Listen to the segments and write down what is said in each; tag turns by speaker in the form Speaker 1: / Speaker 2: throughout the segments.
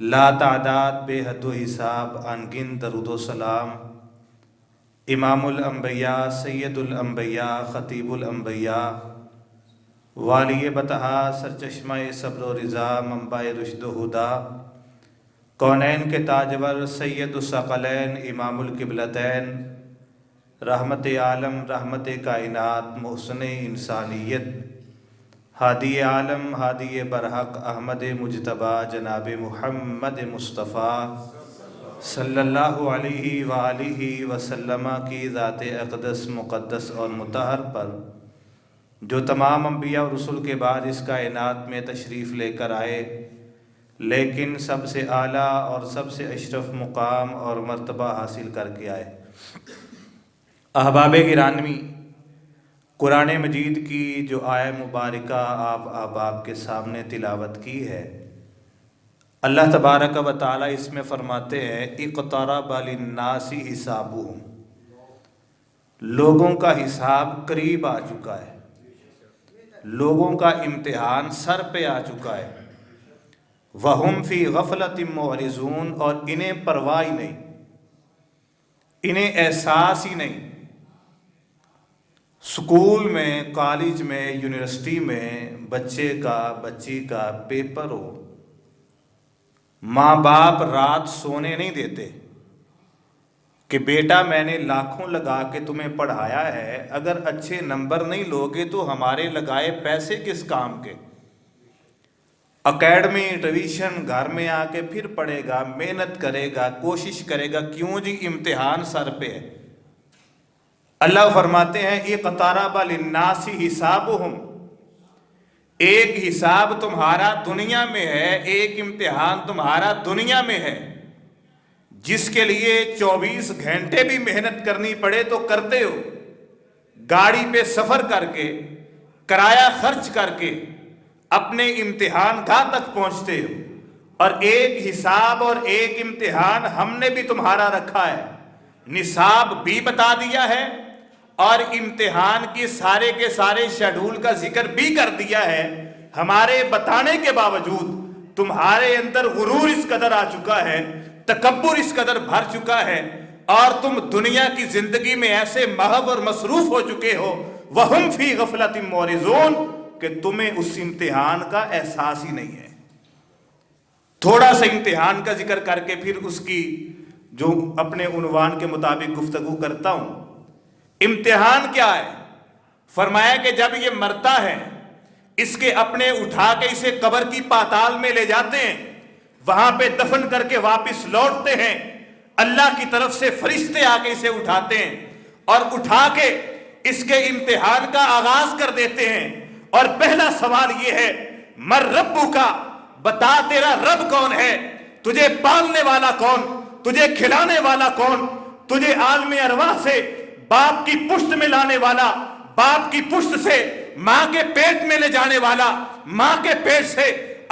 Speaker 1: لا تعداد بے حد و حساب انگن درود و سلام امام الانبیاء سید الانبیاء خطیب الانبیاء والی بطحا سرچشمہ صبر و رضا منبع رشد و ہدا کونین کے تاجور سید الثقلین امام القبلتین رحمت عالم رحمت کائنات محسن انسانیت ہادی عالم ہادی برحق احمد مجتبی جناب محمد مصطفیٰ صلی اللہ علیہ وآلہ وسلم کی ذات اقدس مقدس اور مطہر پر جو تمام انبیاء اور رسول کے بعد اس کائنات میں تشریف لے کر آئے، لیکن سب سے اعلیٰ اور سب سے اشرف مقام اور مرتبہ حاصل کر کے آئے۔ احباب گرامی، قرآن مجید کی جو آیہ مبارکہ آپ احباب کے سامنے تلاوت کی ہے، اللہ تبارک و تعالیٰ اس میں فرماتے ہیں اقترب للناس حسابہم، لوگوں کا حساب قریب آ چکا ہے، لوگوں کا امتحان سر پہ آ چکا ہے۔ وَهُمْ فِي غَفْلَةٍ مُعْرِضُونَ، اور انہیں پرواہ ہی نہیں، انہیں احساس ہی نہیں۔ سکول میں، کالج میں، یونیورسٹی میں بچے کا بچی کا پیپر ہو، ماں باپ رات سونے نہیں دیتے کہ بیٹا میں نے لاکھوں لگا کے تمہیں پڑھایا ہے، اگر اچھے نمبر نہیں لوگے تو ہمارے لگائے پیسے کس کام کے؟ اکیڈمی ٹیوشن گھر میں آ کے پھر پڑھے گا، محنت کرے گا، کوشش کرے گا، کیوں جی امتحان سر پہ ہے۔ اللہ فرماتے ہیں اقترب للناس حسابہم، ایک حساب تمہارا دنیا میں ہے، ایک امتحان تمہارا دنیا میں ہے، جس کے لیے 24 گھنٹے بھی محنت کرنی پڑے تو کرتے ہو، گاڑی پہ سفر کر کے، کرایہ خرچ کر کے اپنے امتحان گاہ تک پہنچتے ہو، اور ایک حساب اور ایک امتحان ہم نے بھی تمہارا رکھا ہے، نصاب بھی بتا دیا ہے اور امتحان کی سارے کے سارے شیڈول کا ذکر بھی کر دیا ہے۔ ہمارے بتانے کے باوجود تمہارے اندر غرور اس قدر آ چکا ہے، تکبر اس قدر بھر چکا ہے، اور تم دنیا کی زندگی میں ایسے محو اور مصروف ہو چکے ہو وَهُمْ فِي غَفْلَةٍ مُعْرِضُونَ کہ تمہیں اس امتحان کا احساس ہی نہیں ہے۔ تھوڑا سا امتحان کا ذکر کر کے پھر اس کی جو اپنے عنوان کے مطابق گفتگو کرتا ہوں۔ امتحان کیا ہے؟ فرمایا کہ جب یہ مرتا ہے، اس کے اپنے اٹھا کے اسے قبر کی پاتال میں لے جاتے ہیں، وہاں پہ دفن کر کے واپس لوٹتے ہیں، اللہ کی طرف سے فرشتے آ کے اسے اٹھاتے ہیں اور اٹھا کے اس کے امتحان کا آغاز کر دیتے ہیں، اور پہلا سوال یہ ہے مر ربو کا، بتا تیرا رب کون ہے، تجھے پالنے والا کون، تجھے کھلانے والا کون، تجھے عالم ارواح سے باپ کی پشت میں لانے والا، باپ کی پشت سے ماں کے پیٹ میں لے جانے والا، ماں کے پیٹ سے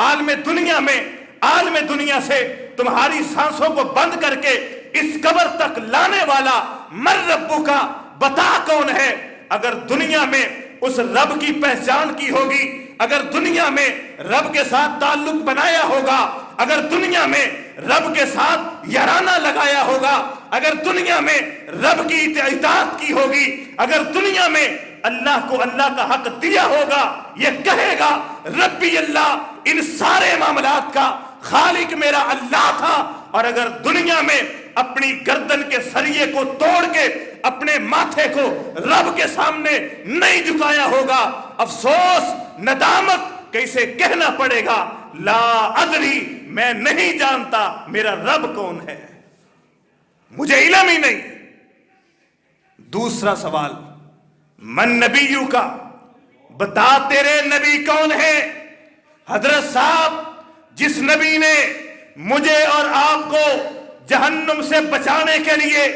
Speaker 1: عالم دنیا میں، عالم دنیا سے تمہاری سانسوں کو بند کر کے اس قبر تک لانے والا مر ربو کا، بتا کون ہے۔ اگر دنیا میں اس رب کی پہچان کی ہوگی، اگر دنیا میں رب کے ساتھ تعلق بنایا ہوگا، اگر دنیا میں رب کے ساتھ یارانہ لگایا ہوگا، اگر دنیا میں رب کی اطاعت کی ہوگی، اگر دنیا میں اللہ کو اللہ کا حق دیا ہوگا، یہ کہے گا ربی اللہ، ان سارے معاملات کا خالق میرا اللہ تھا۔ اور اگر دنیا میں اپنی گردن کے سریے کو توڑ کے اپنے ماتھے کو رب کے سامنے نہیں جھکایا ہوگا، افسوس، ندامت کہ اسے کہنا پڑے گا لا ادری، میں نہیں جانتا میرا رب کون ہے، مجھے علم ہی نہیں۔ دوسرا سوال من نبیو کا، بتا تیرے نبی کون ہے۔ حضرت صاحب، جس نبی نے مجھے اور آپ کو جہنم سے بچانے کے لیے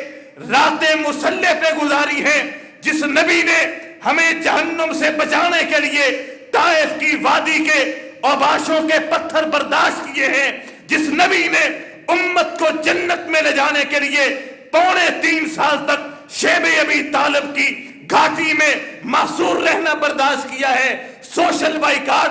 Speaker 1: راتیں مسلح پہ گزاری ہیں، جس نبی نے ہمیں جہنم سے بچانے کے لیے طائف کی وادی کے اوباشوں کے پتھر برداشت کیے ہیں، جس نبی نے امت کو جنت میں لے جانے کے لیے 3.25 سال تک شیب ابی طالب کی گھاٹی میں محصور رہنا برداشت کیا ہے، سوشل بائیکاٹ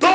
Speaker 1: 2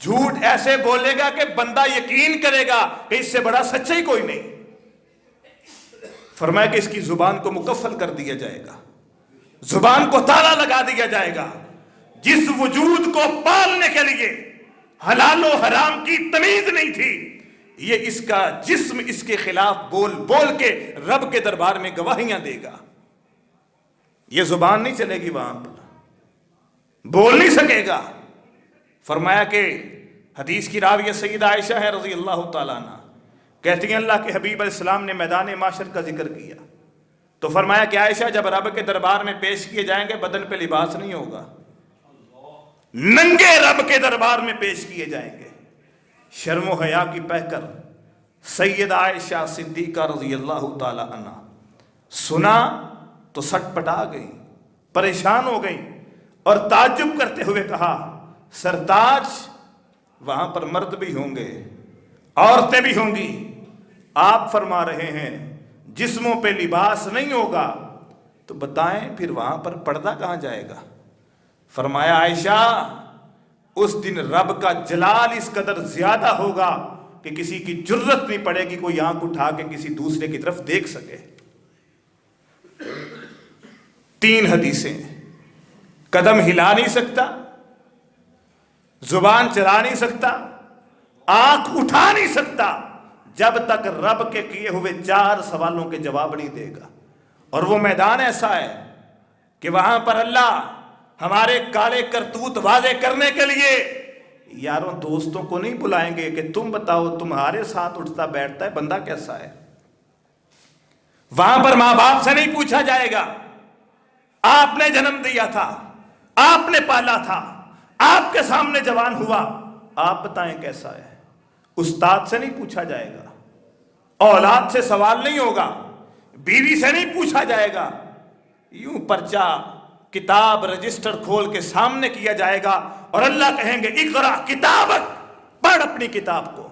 Speaker 1: جھوٹ ایسے بولے گا کہ بندہ یقین کرے گا کہ اس سے بڑا سچا ہی کوئی نہیں. فرمایا کہ اس کی زبان کو مکفل کر دیا جائے گا, زبان کو تالا لگا دیا جائے گا. جس وجود کو پالنے کے لیے حلال و حرام کی تمیز نہیں تھی, یہ اس کا جسم اس کے خلاف بول بول کے رب کے دربار میں گواہیاں دے گا. یہ زبان نہیں چلے گی, وہاں پر بول نہیں سکے گا. فرمایا کہ حدیث کی راویہ سیدہ عائشہ ہے رضی اللہ تعالیٰ عنہ, کہتی ہیں اللہ کے حبیب علیہ السلام نے میدان معاشر کا ذکر کیا تو فرمایا کہ عائشہ جب رب کے دربار میں پیش کیے جائیں گے بدن پہ لباس نہیں ہوگا, ننگے رب کے دربار میں پیش کیے جائیں گے. شرم و حیا کی پیکر سیدہ عائشہ صدیقہ رضی اللہ تعالی عنہ سنا تو سٹ پٹا گئی, پریشان ہو گئی اور تعجب کرتے ہوئے کہا سرتاج وہاں پر مرد بھی ہوں گے, عورتیں بھی ہوں گی, آپ فرما رہے ہیں جسموں پہ لباس نہیں ہوگا تو بتائیں پھر وہاں پر پردہ کہاں جائے گا. فرمایا عائشہ اس دن رب کا جلال اس قدر زیادہ ہوگا کہ کسی کی جرت نہیں پڑے گی کوئی آنکھ اٹھا کے کسی دوسرے کی طرف دیکھ سکے. 3 حدیثیں, قدم ہلا نہیں سکتا, زبان چلا نہیں سکتا, آنکھ اٹھا نہیں سکتا جب تک رب کے کیے ہوئے 4 سوالوں کے جواب نہیں دے گا. اور وہ میدان ایسا ہے کہ وہاں پر اللہ ہمارے کالے کرتوت واضح کرنے کے لیے یاروں دوستوں کو نہیں بلائیں گے کہ تم بتاؤ تمہارے ساتھ اٹھتا بیٹھتا ہے بندہ کیسا ہے. وہاں پر ماں باپ سے نہیں پوچھا جائے گا آپ نے جنم دیا تھا, آپ نے پالا تھا, آپ کے سامنے جوان ہوا, آپ بتائیں کیسا ہے. استاد سے نہیں پوچھا جائے گا, اولاد سے سوال نہیں ہوگا, بیوی سے نہیں پوچھا جائے گا. یوں پرچہ کتاب رجسٹر کھول کے سامنے کیا جائے گا اور اللہ کہیں گے اقرا کتابک, پڑھ اپنی کتاب کو.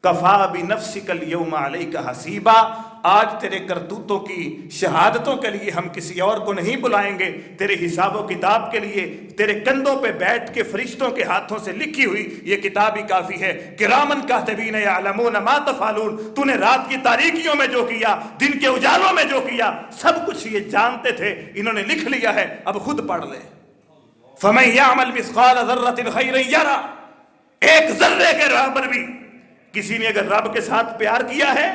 Speaker 1: کفا بنفسک اليوم علیک حسیبا, آج تیرے کرتوتوں کی شہادتوں کے لیے ہم کسی اور کو نہیں بلائیں گے, تیرے حساب و کتاب کے لیے تیرے کندھوں پہ بیٹھ کے فرشتوں کے ہاتھوں سے لکھی ہوئی یہ کتاب ہی کافی ہے. کرامن کاتبین یعلمون ما تفعلون, تو نے رات کی تاریکیوں میں جو کیا, دن کے اجالوں میں جو کیا, سب کچھ یہ جانتے تھے, انہوں نے لکھ لیا ہے, اب خود پڑھ لے. فمن یعمل مثقال ذرۃ خیرا یرہ, ایک ذرے کے برابر بھی کسی نے اگر رب کے ساتھ پیار کیا ہے,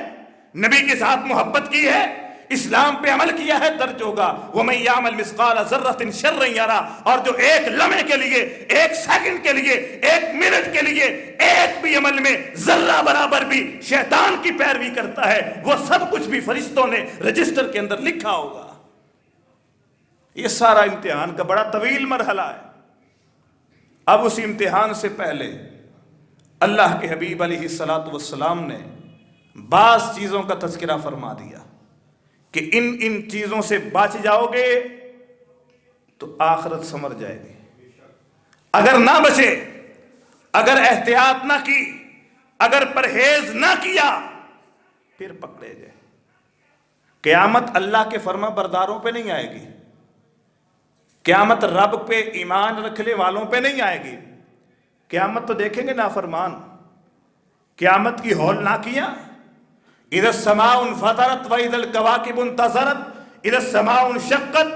Speaker 1: نبی کے ساتھ محبت کی ہے, اسلام پہ عمل کیا ہے, درج ہوگا. وَمَن يَعْمَلْ مِثْقَالَ ذَرَّةٍ شَرًّا يَرَى, اور جو ایک لمحے کے لیے, ایک سیکنڈ کے لیے, ایک منٹ کے لیے, ایک بھی عمل میں ذرہ برابر بھی شیطان کی پیروی کرتا ہے, وہ سب کچھ بھی فرشتوں نے رجسٹر کے اندر لکھا ہوگا. یہ سارا امتحان کا بڑا طویل مرحلہ ہے. اب اس امتحان سے پہلے اللہ کے حبیب علیہ الصلوۃ والسلام نے بعض چیزوں کا تذکرہ فرما دیا کہ ان چیزوں سے بچ جاؤ گے تو آخرت سمر جائے گی. اگر نہ بچے, اگر احتیاط نہ کی, اگر پرہیز نہ کیا, پھر پکڑے جائے. قیامت اللہ کے فرما برداروں پہ نہیں آئے گی, قیامت رب پہ ایمان رکھنے والوں پہ نہیں آئے گی. قیامت تو دیکھیں گے نافرمان. قیامت کی ہولناکیاں, اذا السماء انفطرت واذا الكواكب انتثرت اذا السماء انشقت,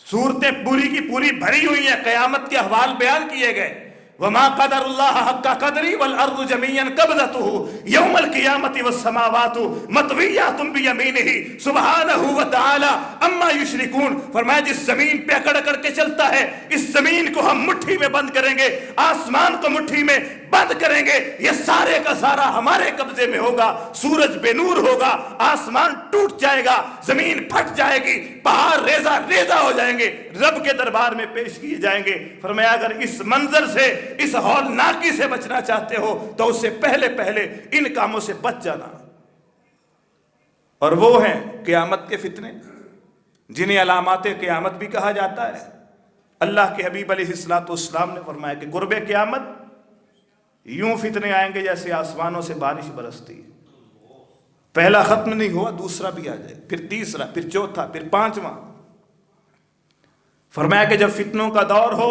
Speaker 1: صورتیں پوری کی پوری بھری ہوئی ہیں, قیامت کے احوال بیان کیے گئے. وما قدر اللہ حق قدری والارض جميعا قبضته يوم القيامة والسماوات مطويات بيمينه سبحانه وتعالى اما يشركون. فرمایا جس زمین پہ اکڑ اکڑ کے چلتا ہے, اس زمین کو ہم مٹھی میں بند کریں گے, آسمان کو مٹھی میں بند کریں گے, یہ سارے کا سارا ہمارے قبضے میں ہوگا. سورج بے نور ہوگا, آسمان ٹوٹ جائے گا, زمین پھٹ جائے گی, پہاڑ ریزہ ریزہ ہو جائیں گے, رب کے دربار میں پیش کیے جائیں گے. فرمایا اگر اس منظر سے, اس ہولناکی سے بچنا چاہتے ہو تو اس سے پہلے پہلے ان کاموں سے بچ جانا. اور وہ ہیں قیامت کے فتنے جنہیں علامات قیامت بھی کہا جاتا ہے. اللہ کے حبیب علیہ الصلوۃ والسلام نے فرمایا کہ قرب قیامت یوں فتنے آئیں گے جیسے آسمانوں سے بارش برستی. پہلا ختم نہیں ہوا, دوسرا بھی آ جائے, پھر تیسرا, پھر چوتھا, پھر پانچواں. فرمایا کہ جب فتنوں کا دور ہو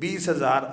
Speaker 1: 20,000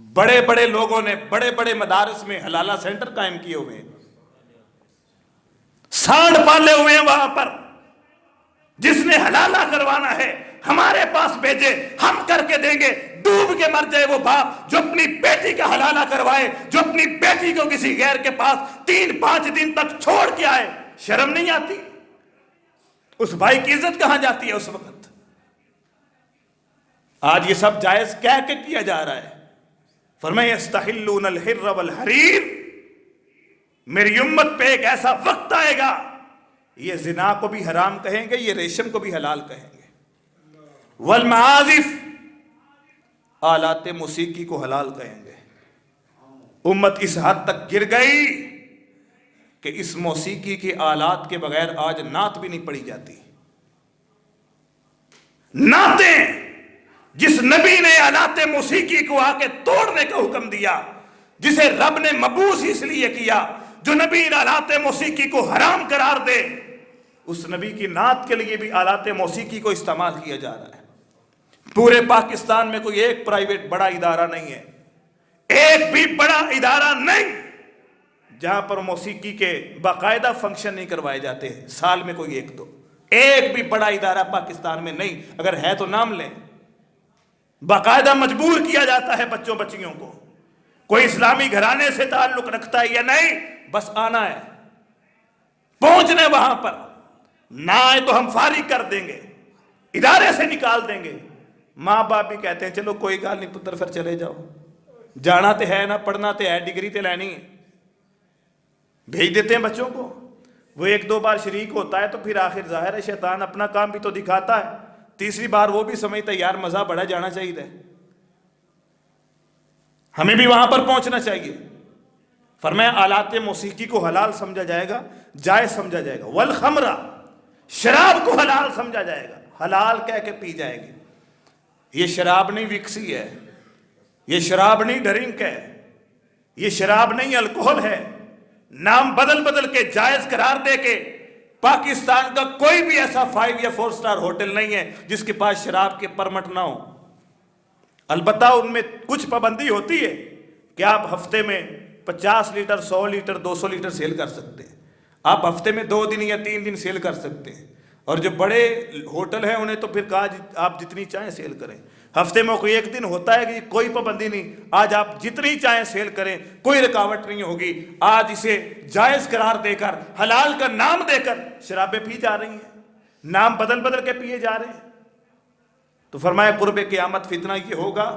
Speaker 1: بڑے بڑے لوگوں نے بڑے بڑے مدارس میں حلالہ سینٹر قائم کیے ہوئے ہیں، سانڈ پالے ہوئے ہیں وہاں پر. جس نے حلالہ کروانا ہے ہمارے پاس بھیجے، ہم کر کے دیں گے. ڈوب کے مر جائے وہ باپ جو اپنی بیٹی کا حلالہ کروائے، جو اپنی بیٹی کو کسی غیر کے پاس 3-5 دن تک چھوڑ کے آئے. شرم نہیں آتی؟ اس بھائی کی عزت کہاں جاتی ہے اس وقت؟ آج یہ سب جائز کہہ کے کیا جا رہا ہے. فرمایا یستحلون الحر والحریر، میری امت پہ ایک ایسا وقت آئے گا یہ زنا کو بھی حرام کہیں گے، یہ ریشم کو بھی حلال کہیں گے. والمعازف، آلات موسیقی کو حلال کہیں گے. امت اس حد تک گر گئی کہ اس موسیقی کے آلات کے بغیر آج نعت بھی نہیں پڑھی جاتی. نعتیں جس نبی نے آلات موسیقی کو آ کے توڑنے کا حکم دیا، جسے رب نے مبعوث اس لیے کیا، جو نبی آلات موسیقی کو حرام قرار دے، اس نبی کی نعت کے لیے بھی آلات موسیقی کو استعمال کیا جا رہا ہے. پورے پاکستان میں کوئی ایک پرائیویٹ بڑا ادارہ نہیں ہے، ایک بھی بڑا ادارہ نہیں جہاں پر موسیقی کے باقاعدہ فنکشن نہیں کروائے جاتے. سال میں کوئی ایک بھی بڑا ادارہ پاکستان میں نہیں. اگر ہے تو نام لیں. باقاعدہ مجبور کیا جاتا ہے بچوں بچیوں کو، کوئی اسلامی گھرانے سے تعلق رکھتا ہے یا نہیں، بس آنا ہے، پہنچنا ہے وہاں پر. نہ آئے تو ہم فارغ کر دیں گے، ادارے سے نکال دیں گے. ماں باپ بھی کہتے ہیں چلو کوئی گال نہیں پتر، پھر چلے جاؤ، جانا تے ہے، نہ پڑھنا تے ہے، ڈگری تے لینی ہے. بھیج دیتے ہیں بچوں کو. وہ 1-2 بار شریک ہوتا ہے تو پھر آخر ظاہر ہے شیطان اپنا کام بھی تو دکھاتا ہے. تیسری بار وہ بھی سمجھتا ہے یار مزہ بڑا جانا چاہیے، ہمیں بھی وہاں پر پہنچنا چاہیے. فرمایا آلات موسیقی کو حلال سمجھا جائے گا، جائز سمجھا جائے گا. والخمرہ، شراب کو حلال سمجھا جائے گا، حلال کہہ کے پی جائے گی. یہ شراب نہیں وکسی ہے، یہ شراب نہیں ڈرنک ہے، یہ شراب نہیں الکوہل ہے. نام بدل بدل کے جائز قرار دے کے پاکستان کا کوئی بھی ایسا 5 یا 4 سٹار ہوٹل نہیں ہے جس کے پاس شراب کے پرمٹ نہ ہو. البتہ ان میں کچھ پابندی ہوتی ہے کہ آپ ہفتے میں 50 لیٹر 100 لیٹر 200 لیٹر سیل کر سکتے ہیں. آپ ہفتے میں 2 دن یا 3 دن سیل کر سکتے ہیں. اور جو بڑے ہوٹل ہیں انہیں تو پھر کہا آپ جتنی چاہیں سیل کریں. ہفتے میں کوئی 1 دن ہوتا ہے کہ کوئی پابندی نہیں، آج آپ جتنی چاہیں سیل کریں، کوئی رکاوٹ نہیں ہوگی. آج اسے جائز قرار دے کر، حلال کا نام دے کر شرابیں پی جا رہی ہیں، نام بدل بدل کے پیے جا رہے ہیں. تو فرمایا قرب قیامت فتنہ یہ ہوگا،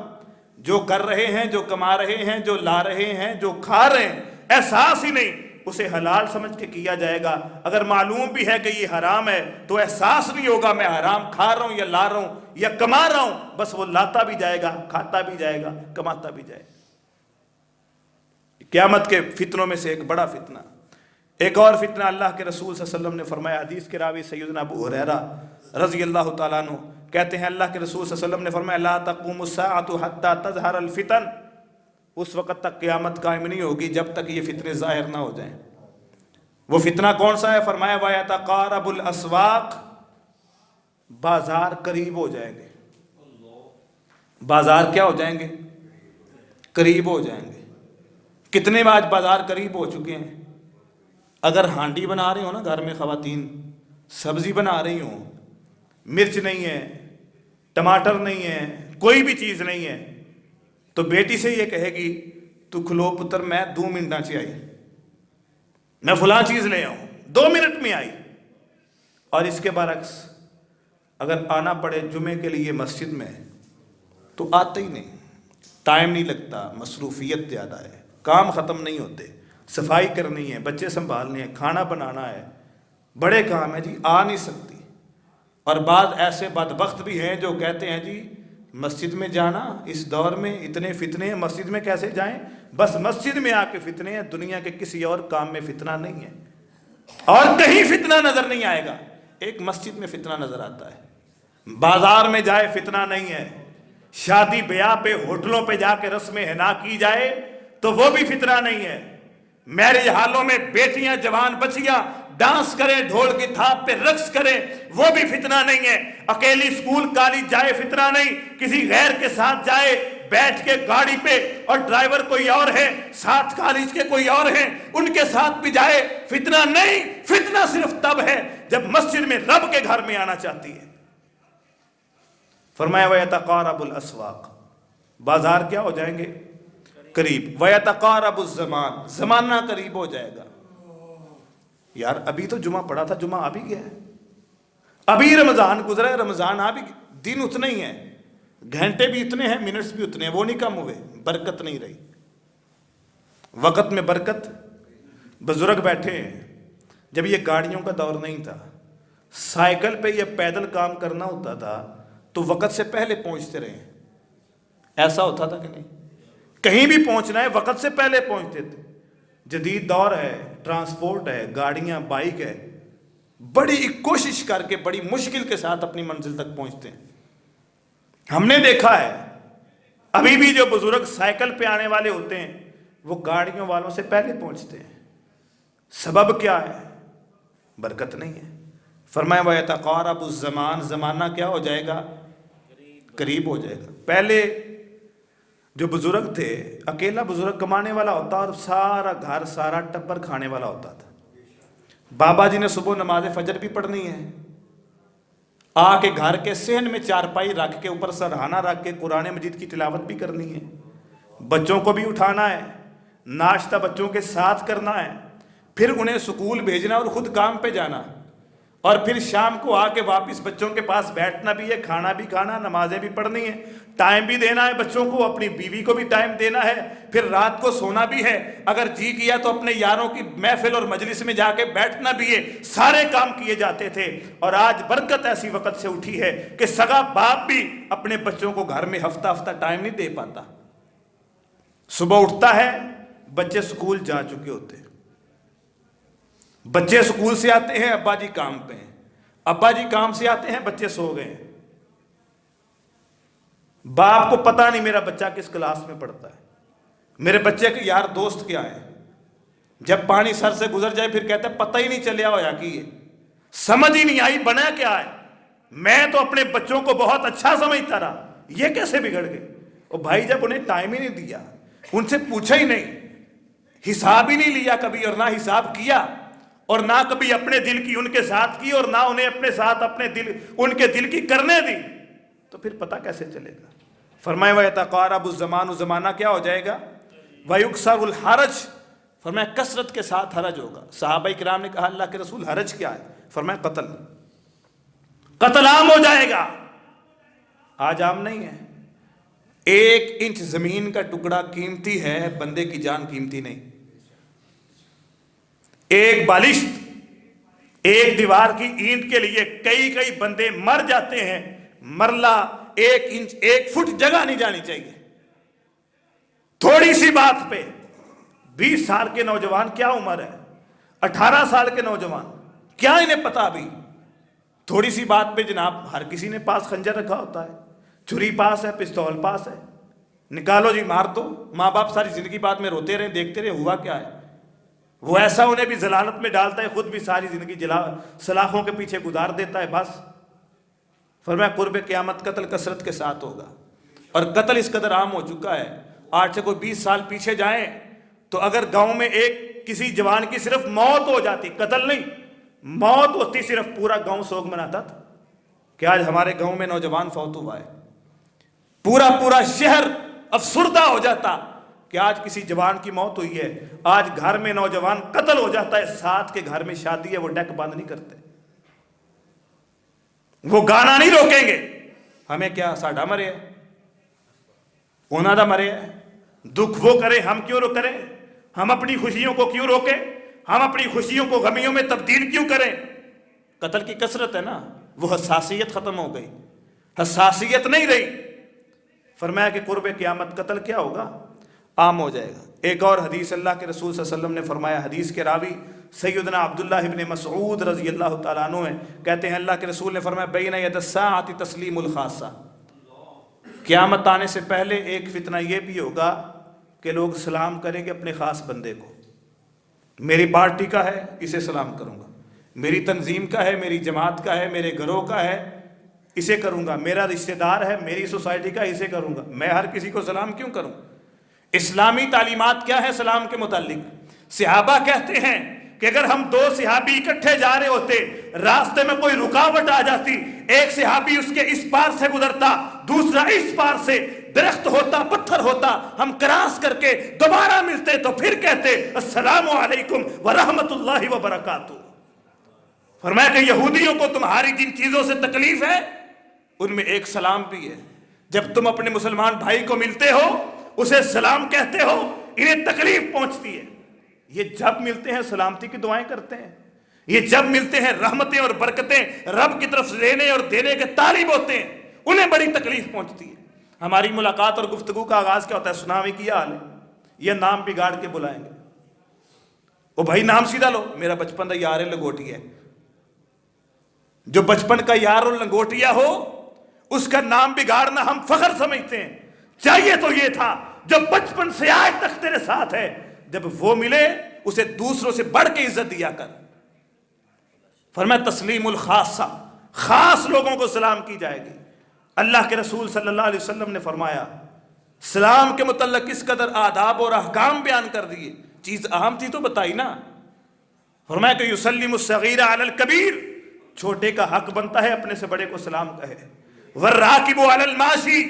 Speaker 1: جو کر رہے ہیں، جو کما رہے ہیں، جو لا رہے ہیں، جو کھا رہے ہیں، احساس ہی نہیں، اسے حلال سمجھ کے کیا جائے گا. اگر معلوم بھی ہے کہ یہ حرام ہے تو احساس نہیں ہوگا میں حرام کھا رہا ہوں یا لا رہا ہوں یا کما رہا ہوں، بس وہ لاتا بھی جائے گا، کھاتا بھی جائے گا، کماتا بھی جائے گا. قیامت کے فتنوں میں سے ایک بڑا فتنہ. ایک اور فتنہ اللہ کے رسول صلی اللہ علیہ وسلم نے فرمایا. حدیث کے راوی سیدنا ابو ہریرہ رضی اللہ تعالیٰ عنہ کہتے ہیں اللہ کے رسول صلی اللہ علیہ وسلم نے فرمایا لا تقوم الساعة حتى تظہر الفتن، اس وقت تک قیامت قائم نہیں ہوگی جب تک یہ فتنے ظاہر نہ ہو جائیں. وہ فتنہ کون سا ہے؟ فرمایا وَيَتَقَارَبُ الْأَسْوَاقِ، بازار قریب ہو جائیں گے. بازار کیا ہو جائیں گے؟ قریب ہو جائیں گے. کتنے آج بازار قریب ہو چکے ہیں. اگر ہانڈی بنا رہی ہو نا گھر میں خواتین، سبزی بنا رہی ہوں، مرچ نہیں ہے، ٹماٹر نہیں ہے، کوئی بھی چیز نہیں ہے، تو بیٹی سے یہ کہے گی تو کھلو پتر میں 2 منٹاں چ آئی، میں فلاں چیز لے آؤں، 2 منٹ میں آئی. اور اس کے برعکس اگر آنا پڑے جمعے کے لیے مسجد میں تو آتے ہی نہیں، ٹائم نہیں لگتا، مصروفیت زیادہ ہے، کام ختم نہیں ہوتے، صفائی کرنی ہے، بچے سنبھالنے ہیں، کھانا بنانا ہے، بڑے کام ہیں جی، آ نہیں سکتی. اور بعض ایسے بدبخت بھی ہیں جو کہتے ہیں جی مسجد میں جانا، اس دور میں اتنے فتنے ہیں، مسجد میں کیسے جائیں؟ بس مسجد میں آ کے فتنے ہیں، دنیا کے کسی اور کام میں فتنہ نہیں ہے، اور کہیں فتنہ نظر نہیں آئے گا. ایک مسجد میں فتنہ نظر آتا ہے، بازار میں جائے فتنہ نہیں ہے، شادی بیاہ پہ ہوٹلوں پہ جا کے رسم حنا کی جائے تو وہ بھی فتنہ نہیں ہے. میرج ہالوں میں بیٹیاں جوان بچیاں ڈانس کریں، ڈھول کی تھاپ پہ رقص کریں، وہ بھی فتنہ نہیں ہے. اکیلی اسکول کالج جائے فتنہ نہیں، کسی غیر کے ساتھ جائے بیٹھ کے گاڑی پہ اور ڈرائیور کوئی اور ہے، ساتھ کالج کے کوئی اور ہیں، ان کے ساتھ بھی جائے، فتنہ نہیں۔ فتنہ صرف تب ہے جب مسجد میں رب کے گھر میں آنا چاہتی ہے۔ فرمایا وَيَتَقَارَبُ الْأَسْوَاقُ، بازار کیا ہو جائیں گے؟ قریب۔ وَيَتَقَارَبُ الزَّمَانُ، زمانہ قریب ہو جائے گا۔ یار ابھی تو جمعہ پڑھا تھا، جمعہ آ بھی گیا ہے، ابھی رمضان گزرا ہے، رمضان آ بھی گیا، دن اتنے ہی ہیں، گھنٹے بھی اتنے ہیں، منٹس بھی اتنے ہیں، وہ نہیں کم ہوئے، برکت نہیں رہی، وقت میں برکت۔ بزرگ بیٹھے ہیں، جب یہ گاڑیوں کا دور نہیں تھا، سائیکل پہ یہ پیدل کام کرنا ہوتا تھا تو وقت سے پہلے پہنچتے رہے، ایسا ہوتا تھا کہ نہیں؟ کہیں بھی پہنچنا ہے وقت سے پہلے پہنچتے تھے۔ جدید دور ہے، ٹرانسپورٹ ہے، گاڑیاں، بائک ہے، بڑی کوشش کر کے بڑی مشکل کے ساتھ اپنی منزل تک پہنچتے ہیں۔ ہم نے دیکھا ہے ابھی بھی جو بزرگ سائیکل پہ آنے والے ہوتے ہیں وہ گاڑیوں والوں سے پہلے پہنچتے ہیں۔ سبب کیا ہے؟ برکت نہیں ہے۔ فرمایا وَيَتَقَارَبُ الزَّمَانُ، زمانہ کیا ہو جائے گا؟ قریب ہو جائے گا۔ پہلے جو بزرگ تھے، اکیلا بزرگ کمانے والا ہوتا اور سارا گھر سارا ٹبر کھانے والا ہوتا تھا۔ بابا جی نے صبح نماز فجر بھی پڑھنی ہے، آ کے گھر کے صحن میں چارپائی رکھ کے اوپر سرہانہ رکھ کے قرآن مجید کی تلاوت بھی کرنی ہے، بچوں کو بھی اٹھانا ہے، ناشتہ بچوں کے ساتھ کرنا ہے، پھر انہیں سکول بھیجنا اور خود کام پہ جانا، اور پھر شام کو آ کے واپس بچوں کے پاس بیٹھنا بھی ہے، کھانا بھی کھانا، نمازیں بھی پڑھنی ہے، ٹائم بھی دینا ہے بچوں کو، اپنی بیوی کو بھی ٹائم دینا ہے، پھر رات کو سونا بھی ہے، اگر جی کیا تو اپنے یاروں کی محفل اور مجلس میں جا کے بیٹھنا بھی ہے، سارے کام کیے جاتے تھے۔ اور آج برکت ایسی وقت سے اٹھی ہے کہ سگا باپ بھی اپنے بچوں کو گھر میں ہفتہ ہفتہ ٹائم نہیں دے پاتا۔ صبح اٹھتا ہے، بچے سکول جا چکے ہوتے ہیں، بچے سکول سے آتے ہیں، ابا جی کام پہ ہیں، ابا جی کام سے آتے ہیں، بچے سو گئے ہیں، باپ کو پتہ نہیں میرا بچہ کس کلاس میں پڑھتا ہے، میرے بچے کے یار دوست کیا ہے، جب پانی سر سے گزر جائے پھر کہتا ہے پتہ ہی نہیں چلیا ہوا کہ یہ سمجھ ہی نہیں آئی بنا کیا ہے، میں تو اپنے بچوں کو بہت اچھا سمجھتا رہا، یہ کیسے بگڑ گئے؟ اور بھائی جب انہیں ٹائم ہی نہیں دیا، ان سے پوچھا ہی نہیں، حساب ہی نہیں لیا کبھی، اور نہ حساب کیا، اور نہ کبھی اپنے دل کی ان کے ساتھ کی، اور نہ انہیں اپنے ساتھ اپنے دل ان کے دل کی کرنے دی، تو پھر پتہ کیسے چلے گا؟ فرمایا وَيَتَقَارَبُ الزَّمَانُ، زمانہ کیا ہو جائے گا؟ وَيُكْسَرُ الْحَرَجُ، فرمایا کثرت کے ساتھ حرج ہوگا۔ صحابہ کرام نے کہا اللہ کے رسول حرج کیا ہے؟ فرمایا قتل، قتل عام ہو جائے گا۔ آج عام نہیں ہے، 1 انچ زمین کا ٹکڑا قیمتی ہے، بندے کی جان قیمتی نہیں۔ ایک بالشت، ایک دیوار کی اینٹ کے لیے کئی بندے مر جاتے ہیں، مرلہ 1 انچ 1 فٹ جگہ نہیں جانی چاہیے۔ تھوڑی سی بات پہ 20 سال کے نوجوان، کیا عمر ہے، 18 سال کے نوجوان، کیا انہیں پتا ابھی؟ تھوڑی سی بات پہ جناب ہر کسی نے پاس خنجر رکھا ہوتا ہے، چھری پاس ہے، پستول پاس ہے، نکالو جی مار دو۔ ماں باپ ساری زندگی بعد میں روتے رہے، دیکھتے رہے ہوا کیا ہے، وہ ایسا انہیں بھی ضلالت میں ڈالتا ہے، خود بھی ساری زندگی سلاخوں کے پیچھے گزار دیتا ہے بس۔ فرمایا قرب قیامت قتل کثرت کے ساتھ ہوگا، اور قتل اس قدر عام ہو چکا ہے، آج سے کوئی 20 سال پیچھے جائیں تو اگر گاؤں میں ایک کسی جوان کی صرف موت ہو جاتی، قتل نہیں، موت ہوتی، صرف پورا گاؤں سوگ مناتا تھا کہ آج ہمارے گاؤں میں نوجوان فوت ہوا ہے، پورا شہر افسردہ ہو جاتا کہ آج کسی جوان کی موت ہوئی ہے۔ آج گھر میں نوجوان قتل ہو جاتا ہے، ساتھ کے گھر میں شادی ہے، وہ ڈیک بند نہیں کرتے، وہ گانا نہیں روکیں گے، ہمیں کیا ساڈا مرے ہے، انہاں دا مرے ہے، دکھ وہ کرے ہم کیوں کریں، ہم اپنی خوشیوں کو کیوں روکیں، ہم اپنی خوشیوں کو غمیوں میں تبدیل کیوں کریں؟ قتل کی کثرت ہے نا، وہ حساسیت ختم ہو گئی، حساسیت نہیں رہی۔ فرمایا کہ قرب قیامت قتل کیا ہوگا؟ عام ہو جائے گا۔ ایک اور حدیث اللہ کے رسول صلی اللہ علیہ وسلم نے فرمایا، حدیث کے راوی سیدنا عبداللہ ابن مسعود رضی اللہ تعالیٰ عنہ ہیں، کہتے ہیں اللہ کے رسول نے فرمایا بین ید الساعۃ تسلیم الخاصہ، قیامت آنے سے پہلے ایک فتنہ یہ بھی ہوگا کہ لوگ سلام کریں گے اپنے خاص بندے کو، میری پارٹی کا ہے اسے سلام کروں گا، میری تنظیم کا ہے، میری جماعت کا ہے، میرے گروہ کا ہے، اسے کروں گا، میرا رشتہ دار ہے میری سوسائٹی کا اسے کروں گا، میں ہر کسی کو سلام کیوں کروں؟ اسلامی تعلیمات کیا ہے سلام کے متعلق؟ صحابہ کہتے ہیں کہ اگر ہم دو صحابی اکٹھے جا رہے ہوتے، راستے میں کوئی رکاوٹ آ جاتی، ایک صحابی اس کے اس پار سے گزرتا، دوسرا اس پار سے، درخت ہوتا پتھر ہوتا، ہم کراس کر کے دوبارہ ملتے تو پھر کہتے السلام علیکم ورحمت اللہ وبرکاتہ۔ فرمایا کہ یہودیوں کو تمہاری جن چیزوں سے تکلیف ہے ان میں ایک سلام بھی ہے، جب تم اپنے مسلمان بھائی کو ملتے ہو اسے سلام کہتے ہو، انہیں تکلیف پہنچتی ہے، یہ جب ملتے ہیں سلامتی کی دعائیں کرتے ہیں، یہ جب ملتے ہیں رحمتیں اور برکتیں رب کی طرف سے لینے اور دینے کے طالب ہوتے ہیں، انہیں بڑی تکلیف پہنچتی ہے۔ ہماری ملاقات اور گفتگو کا آغاز کیا ہوتا ہے؟ سناوی کیا حال ہے، یہ نام بگاڑ کے بلائیں گے، او بھائی نام سیدھا لو، میرا بچپن کا یار ہے لنگوٹی ہے۔ جو بچپن کا یار اور لنگوٹیا ہو اس کا نام بگاڑنا ہم فخر سمجھتے ہیں، چاہیے تو یہ تھا جو بچپن سے آج تک تیرے ساتھ ہے، جب وہ ملے اسے دوسروں سے بڑھ کے عزت دیا کر۔ فرمایا تسلیم الخاصہ، خاص لوگوں کو سلام کی جائے گی۔ اللہ کے رسول صلی اللہ علیہ وسلم نے فرمایا سلام کے متعلق کس قدر آداب اور احکام بیان کر دیے، چیز اہم تھی تو بتائی نا۔ فرمایا کہ یسلم الصغیر علی الکبیر، چھوٹے کا حق بنتا ہے اپنے سے بڑے کو سلام کہے۔ والراکب علی الماشی،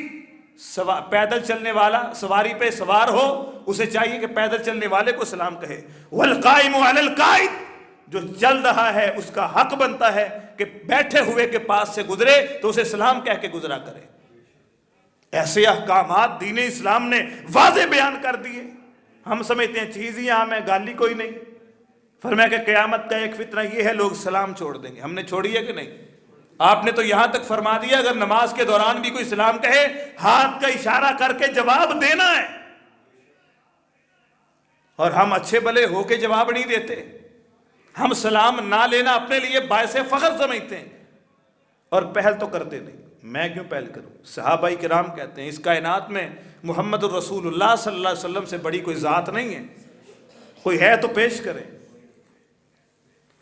Speaker 1: پیدل چلنے والا سواری پہ سوار ہو اسے چاہیے کہ پیدل چلنے والے کو سلام کہے۔ والقائم علی القائد، جو چل رہا ہے اس کا حق بنتا ہے کہ بیٹھے ہوئے کے پاس سے گزرے تو اسے سلام کہہ کے گزرا کرے۔ ایسے احکامات دین اسلام نے واضح بیان کر دیے، ہم سمجھتے ہیں چیز ہی عام ہے، گالی کوئی نہیں۔ فرمایا کہ قیامت کا ایک فتنہ یہ ہے لوگ سلام چھوڑ دیں گے، ہم نے چھوڑی ہے کہ نہیں؟ آپ نے تو یہاں تک فرما دیا اگر نماز کے دوران بھی کوئی سلام کہے ہاتھ کا اشارہ کر کے جواب دینا ہے، اور ہم اچھے بلے ہو کے جواب نہیں دیتے، ہم سلام نہ لینا اپنے لیے باعث فخر سمجھتے ہیں اور پہل تو کرتے نہیں۔ میں کیوں پہل کروں؟ صحابہ کرام کہتے ہیں اس کائنات میں محمد الرسول اللہ صلی اللہ علیہ وسلم سے بڑی کوئی ذات نہیں ہے، کوئی ہے تو پیش کرے۔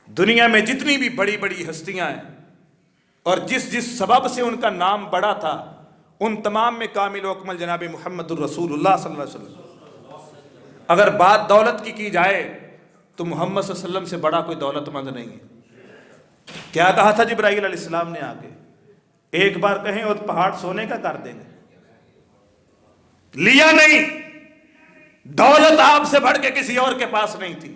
Speaker 1: دنیا میں جتنی بھی بڑی بڑی ہستیاں ہیں اور جس جس سبب سے ان کا نام بڑا تھا، ان تمام میں کامل و اکمل جناب محمد الرسول اللہ صلی اللہ علیہ وسلم۔ اگر بات دولت کی جائے تو محمد صلی اللہ علیہ وسلم سے بڑا کوئی دولت مند نہیں ہے۔ کیا کہا تھا جبرائیل علیہ السلام نے آگے؟ ایک بار کہیں اور پہاڑ سونے کا کر دیں گے، لیا نہیں۔ دولت آپ سے بڑھ کے کسی اور کے پاس نہیں تھی،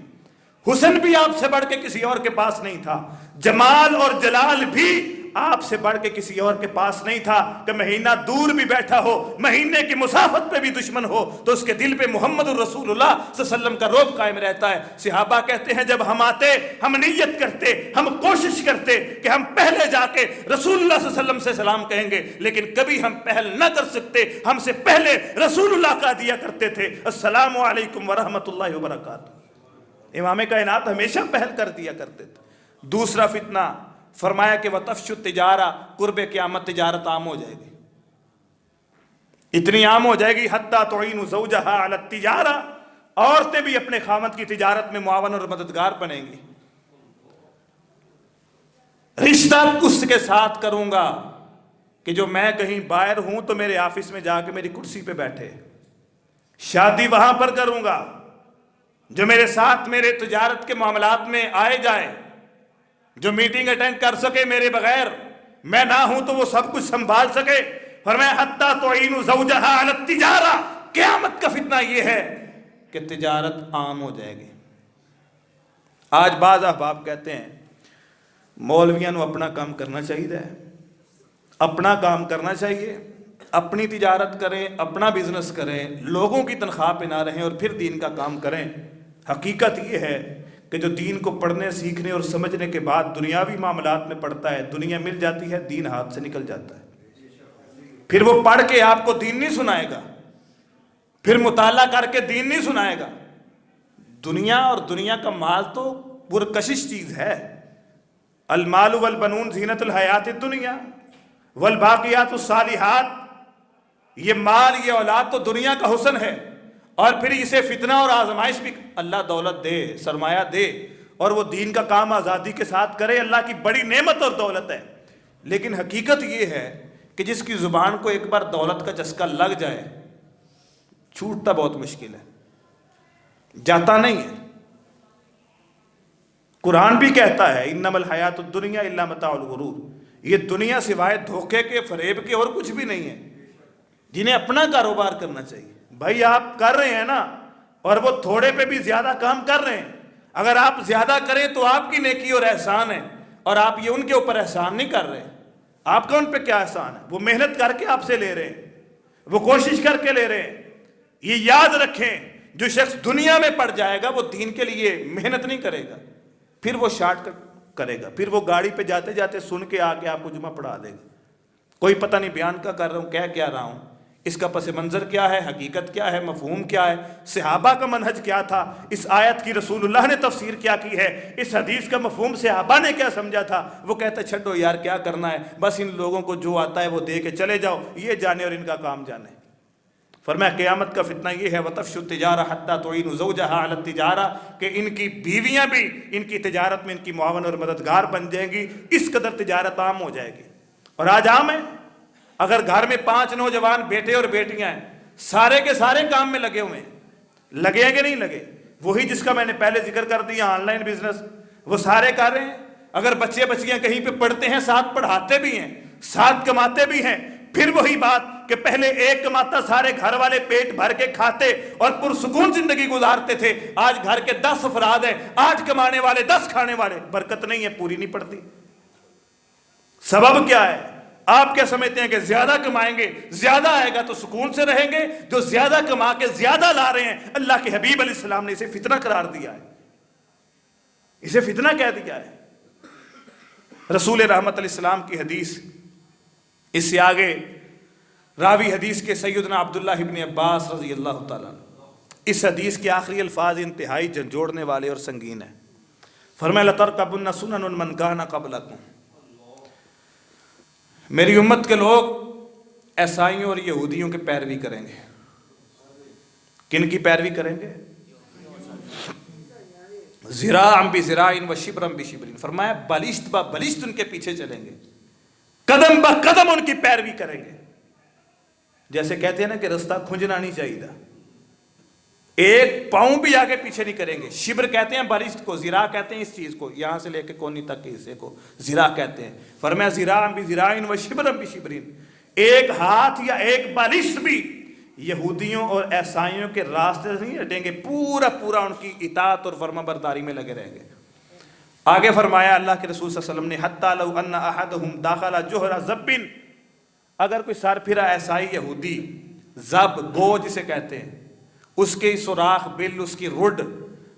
Speaker 1: حسن بھی آپ سے بڑھ کے کسی اور کے پاس نہیں تھا، جمال اور جلال بھی آپ سے بڑھ کے کسی اور کے پاس نہیں تھا کہ مہینہ دور بھی بیٹھا ہو، مہینے کی مسافت پہ بھی دشمن ہو تو اس کے دل پہ محمد الرسول اللہ صلی اللہ علیہ وسلم کا رعب قائم رہتا ہے۔ صحابہ کہتے ہیں جب ہم آتے ہم نیت کرتے، ہم کوشش کرتے کہ ہم پہلے جا کے رسول اللہ صلی اللہ علیہ وسلم سے سلام کہیں گے، لیکن کبھی ہم پہل نہ کر سکتے، ہم سے پہلے رسول اللہ کا دیا کرتے تھے السلام علیکم ورحمت اللہ وبرکاتہ۔ امام کائنات ہمیشہ پہل کر دیا کرتے تھے۔ دوسرا فتنہ فرمایا کہ وَتَفْشُ التِّجَارَةَ، قرب قیامت تجارت عام ہو جائے گی، اتنی عام ہو جائے گی حَتَّى تُعِينُ زَوْجَهَا عَلَى التِّجَارَةِ، عورتیں بھی اپنے خامد کی تجارت میں معاون اور مددگار بنیں گی۔ رشتہ اس کے ساتھ کروں گا کہ جو میں کہیں باہر ہوں تو میرے آفس میں جا کے میری کرسی پہ بیٹھے، شادی وہاں پر کروں گا، جو میرے ساتھ میرے تجارت کے معاملات میں آئے جائے، جو میٹنگ اٹینڈ کر سکے میرے بغیر، میں نہ ہوں تو وہ سب کچھ سنبھال سکے۔ فرمایا حتیٰ تعین زوجہا علی التجارہ، قیامت کا فتنہ یہ ہے کہ تجارت عام ہو جائے گی۔ آج بعض احباب کہتے ہیں مولویاں نو اپنا کام کرنا چاہیے، اپنا کام کرنا چاہیے، اپنی تجارت کریں، اپنا بزنس کریں، لوگوں کی تنخواہ پہ نہ رہیں اور پھر دین کا کام کریں۔ حقیقت یہ ہے کہ جو دین کو پڑھنے سیکھنے اور سمجھنے کے بعد دنیاوی معاملات میں پڑھتا ہے، دنیا مل جاتی ہے، دین ہاتھ سے نکل جاتا ہے۔ پھر وہ پڑھ کے آپ کو دین نہیں سنائے گا، پھر مطالعہ کر کے دین نہیں سنائے گا۔ دنیا اور دنیا کا مال تو پرکشش چیز ہے۔ المال والبنون زینت الحیات الدنیا والباقیات الصالحات، یہ مال یہ اولاد تو دنیا کا حسن ہے، اور پھر اسے فتنہ اور آزمائش بھی اللہ دولت دے، سرمایہ دے، اور وہ دین کا کام آزادی کے ساتھ کرے، اللہ کی بڑی نعمت اور دولت ہے۔ لیکن حقیقت یہ ہے کہ جس کی زبان کو ایک بار دولت کا چسکا لگ جائے چھوٹتا بہت مشکل ہے، جاتا نہیں ہے۔ قرآن بھی کہتا ہے انما الحیات الدنیا الا متاع الغرور، یہ دنیا سوائے دھوکے کے، فریب کے اور کچھ بھی نہیں ہے۔ جنہیں اپنا کاروبار کرنا چاہیے، بھائی آپ کر رہے ہیں نا، اور وہ تھوڑے پہ بھی زیادہ کام کر رہے ہیں، اگر آپ زیادہ کریں تو آپ کی نیکی اور احسان ہے، اور آپ یہ ان کے اوپر احسان نہیں کر رہے۔ آپ کا ان پہ کیا احسان ہے؟ وہ محنت کر کے آپ سے لے رہے ہیں، وہ کوشش کر کے لے رہے ہیں۔ یہ یاد رکھیں، جو شخص دنیا میں پڑ جائے گا وہ دین کے لیے محنت نہیں کرے گا، پھر وہ شارٹ کٹ کرے گا، پھر وہ گاڑی پہ جاتے جاتے سن کے آ کے آپ کو جمعہ پڑھا دے گا۔ کوئی پتہ نہیں بیان کا کر رہا ہوں، کہہ کیا رہا ہوں، اس کا پس منظر کیا ہے، حقیقت کیا ہے، مفہوم کیا ہے، صحابہ کا منہج کیا تھا، اس آیت کی رسول اللہ نے تفسیر کیا کی ہے، اس حدیث کا مفہوم صحابہ نے کیا سمجھا تھا۔ وہ کہتا چھڈو یار کیا کرنا ہے، بس ان لوگوں کو جو آتا ہے وہ دے کے چلے جاؤ، یہ جانے اور ان کا کام جانے۔ فرمایا قیامت کا فتنہ یہ ہے وَتَفْشُ التِّجَارَةَ حَتَّى تُعِينُ زَوْجَهَا عَلَى التِّجَارَةِ، کہ ان کی بیویاں بھی ان کی تجارت میں ان کی معاون اور مددگار بن جائیں گی، اس قدر تجارت عام ہو جائے گی۔ اور آج عام ہے، اگر گھر میں 5 نوجوان بیٹے اور بیٹیاں ہیں، سارے کے سارے کام میں لگے ہوئے ہیں، لگے ہیں کہ نہیں لگے؟ وہی جس کا میں نے پہلے ذکر کر دیا آن لائن بزنس، وہ سارے کر رہے ہیں۔ اگر بچے بچیاں کہیں پہ پڑھتے ہیں، ساتھ پڑھاتے بھی ہیں، ساتھ کماتے بھی ہیں، پھر وہی بات کہ پہلے ایک کماتا سارے گھر والے پیٹ بھر کے کھاتے اور پرسکون زندگی گزارتے تھے، آج گھر کے 10 افراد ہیں، 8 کمانے والے 10 کھانے والے، برکت نہیں ہے، پوری نہیں پڑتی۔ سبب کیا ہے؟ آپ کیا سمجھتے ہیں کہ زیادہ کمائیں گے زیادہ آئے گا تو سکون سے رہیں گے؟ جو زیادہ کما کے زیادہ لا رہے ہیں، اللہ کے حبیب علیہ السلام نے اسے فتنہ قرار دیا ہے، اسے فتنہ کہہ دیا ہے۔ رسول رحمت علیہ السلام کی حدیث، اس سے آگے راوی حدیث کے سیدنا عبداللہ ابن عباس رضی اللہ تعالیٰ، اس حدیث کے آخری الفاظ انتہائی جھنجھوڑنے والے اور سنگین ہیں۔ فرمایا لَتَرْكَبُنَّ سُنَنَ مَنْ كَانَ قَبْلَكُمْ، میری امت کے لوگ عیسائیوں اور یہودیوں کے پیروی کریں گے۔ کن کی پیروی کریں گے؟ ذراعًا بذراع وشبرًا بشبر، فرمایا بلشت با بلشت ان کے پیچھے چلیں گے، قدم با قدم ان کی پیروی کریں گے۔ جیسے کہتے ہیں نا کہ رستہ کھنجنا نہیں چاہیے، ایک پاؤں بھی آگے پیچھے نہیں کریں گے۔ شبر کہتے ہیں بلشت کو، ذراع کہتے ہیں اس چیز کو، یہاں سے لے کے کونی تک کے حصے کو ذراع کہتے ہیں۔ فرمایا ذراعًا بذراع وشبرًا بشبر، ایک ہاتھ یا ایک بالشت بھی یہودیوں اور عیسائیوں کے راستے سے نہیں ہٹیں گے، پورا پورا ان کی اطاعت اور فرما برداری میں لگے رہیں گے۔ آگے فرمایا اللہ کے رسول صلی اللہ علیہ وسلم نے حتیٰ لو ان احدہم داخل جوہر ذب، اگر کوئی سر پھرا عیسائی یہودی، ذب گو جسے کہتے ہیں، اس کے سوراخ بل، اس کی رڈ،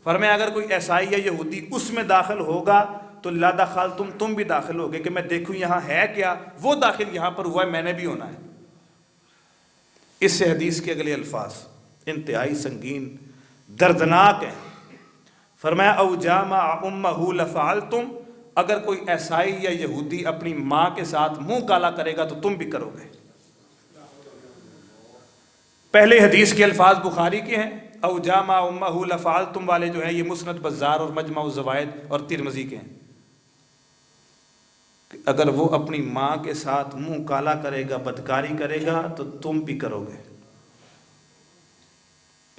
Speaker 1: فرمایا اگر کوئی عیسائی یا یہودی اس میں داخل ہوگا تو لا دخلتم، تم بھی داخل ہوگے، کہ میں دیکھوں یہاں ہے کیا، وہ داخل یہاں پر ہوا ہے، میں نے بھی ہونا ہے۔ اس سے حدیث کے اگلے الفاظ انتہائی سنگین دردناک ہیں۔ فرمایا او جامع امہ لفعلتم، اگر کوئی عیسائی یا یہودی اپنی ماں کے ساتھ منہ کالا کرے گا تو تم بھی کرو گے۔ پہلے حدیث کے الفاظ بخاری کے ہیں، او جامع امہ لفعلتم والے جو ہیں یہ مسند بزار اور مجمع الزوائد اور ترمذی کے ہیں۔ اگر وہ اپنی ماں کے ساتھ منہ کالا کرے گا، بدکاری کرے گا تو تم بھی کرو گے۔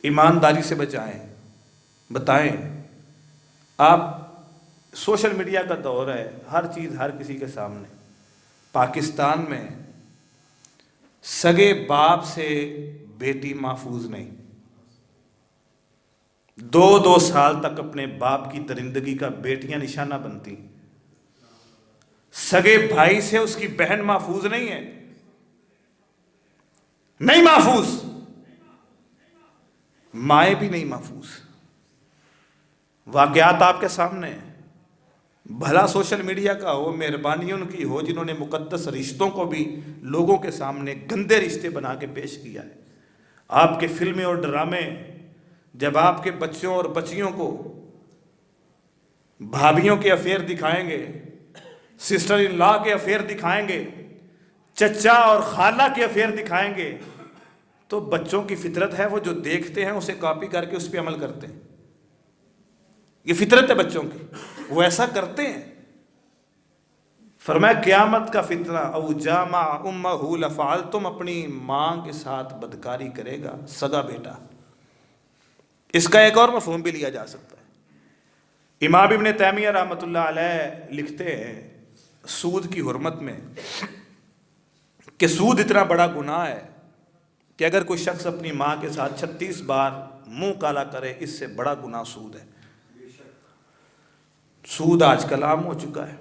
Speaker 1: ایمانداری سے بتائیں، آپ سوشل میڈیا کا دور ہے، ہر چیز ہر کسی کے سامنے۔ پاکستان میں سگے باپ سے بیٹی محفوظ نہیں، 2 سال تک اپنے باپ کی درندگی کا بیٹیاں نشانہ بنتی، سگے بھائی سے اس کی بہن محفوظ نہیں ہے، نہیں محفوظ، مائیں بھی نہیں محفوظ۔ واقعات آپ کے سامنے ہیں۔ بھلا سوشل میڈیا کا ہو، مہربانی ان کی ہو جنہوں نے مقدس رشتوں کو بھی لوگوں کے سامنے گندے رشتے بنا کے پیش کیا ہے۔ آپ کے فلمیں اور ڈرامے جب آپ کے بچوں اور بچیوں کو بھابھیوں کے افیئر دکھائیں گے، سسٹر ان لا کے افیئر دکھائیں گے، چچا اور خالہ کے افیئر دکھائیں گے، تو بچوں کی فطرت ہے وہ جو دیکھتے ہیں اسے کاپی کر کے اس پہ عمل کرتے ہیں۔ یہ فطرت ہے بچوں کی، وہ ایسا کرتے ہیں۔ فرمایا قیامت کا فتنہ او جامع امہ لفعلتم، اپنی ماں کے ساتھ بدکاری کرے گا سگا بیٹا۔ اس کا ایک اور مفہوم بھی لیا جا سکتا ہے۔ امام ابن تیمیہ رحمۃ اللہ علیہ لکھتے ہیں سود کی حرمت میں کہ سود اتنا بڑا گناہ ہے کہ اگر کوئی شخص اپنی ماں کے ساتھ 36 بار منہ کالا کرے، اس سے بڑا گناہ سود ہے۔ سود آج کل عام ہو چکا ہے،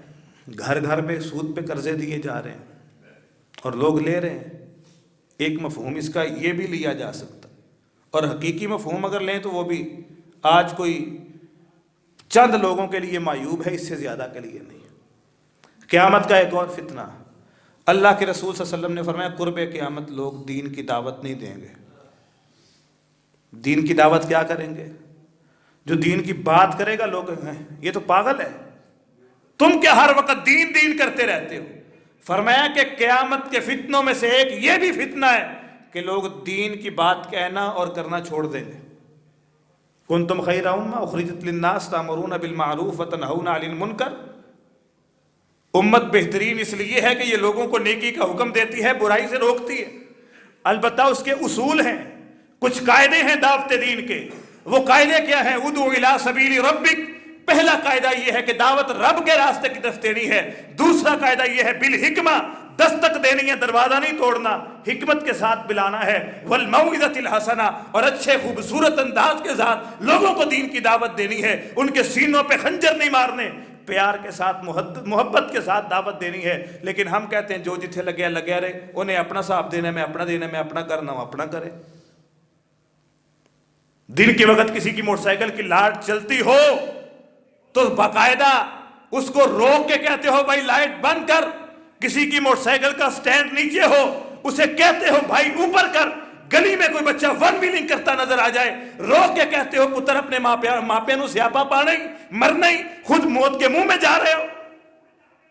Speaker 1: گھر گھر میں سود پہ قرضے دیے جا رہے ہیں اور لوگ لے رہے ہیں۔ ایک مفہوم اس کا یہ بھی لیا جا سکتا، اور حقیقی مفہوم اگر لیں تو وہ بھی آج کوئی چند لوگوں کے لیے معیوب ہے، اس سے زیادہ کے لیے نہیں۔ قیامت کا ایک اور فتنہ، اللہ کے رسول صلی اللہ علیہ وسلم نے فرمایا قرب قیامت لوگ دین کی دعوت نہیں دیں گے۔ دین کی دعوت کیا کریں گے؟ جو دین کی بات کرے گا لوگ ہیں یہ تو پاگل ہے، تم کیا ہر وقت دین دین کرتے رہتے ہو۔ فرمایا کہ قیامت کے فتنوں میں سے ایک یہ بھی فتنہ ہے کہ لوگ دین کی بات کہنا اور کرنا چھوڑ دیں گے۔ کنتم خیر امہ اخرجت للناس تأمرون بالمعروف وتنہون عن المنکر، امت بہترین اس لیے ہے کہ یہ لوگوں کو نیکی کا حکم دیتی ہے، برائی سے روکتی ہے۔ البتہ اس کے اصول ہیں، کچھ قاعدے ہیں دعوت دین کے۔ وہ قاعدے کیا ہیں؟ ادعو الی سبیل ربک، پہلا قاعدہ یہ ہے کہ دعوت رب کے راستے کی طرف دینی ہے۔ دوسرا قاعدہ یہ ہے بالحکمہ، دستک دینی ہے، دروازہ نہیں توڑنا، حکمت کے ساتھ بلانا ہے۔ والموعظۃ الحسنہ، اور اچھے خوبصورت انداز کے ساتھ لوگوں کو دین کی دعوت دینی ہے، ان کے سینوں پہ خنجر نہیں مارنے، پیار کے ساتھ محبت کے ساتھ دعوت دینی ہے۔ لیکن ہم کہتے ہیں جو جتھے لگیا لگیا رہے، انہیں اپنا صاحب دینا، میں اپنا دینا، میں اپنا کرنا ہوں اپنا کرے۔ دن کے وقت کسی کی موٹر سائیکل کی لائٹ چلتی ہو تو باقاعدہ اس کو روک کے کہتے ہو بھائی لائٹ بند کر۔ کسی کی موٹر سائیکل کا سٹینڈ نیچے ہو، اسے کہتے ہو بھائی اوپر کر۔ گلی میں کوئی بچہ ون ویلنگ کرتا نظر آ جائے، روک کے کہتے ہو پتر اپنے ماپے نو سیاپا پانا ہی مرنا ہی، خود موت کے منہ میں جا رہے ہو۔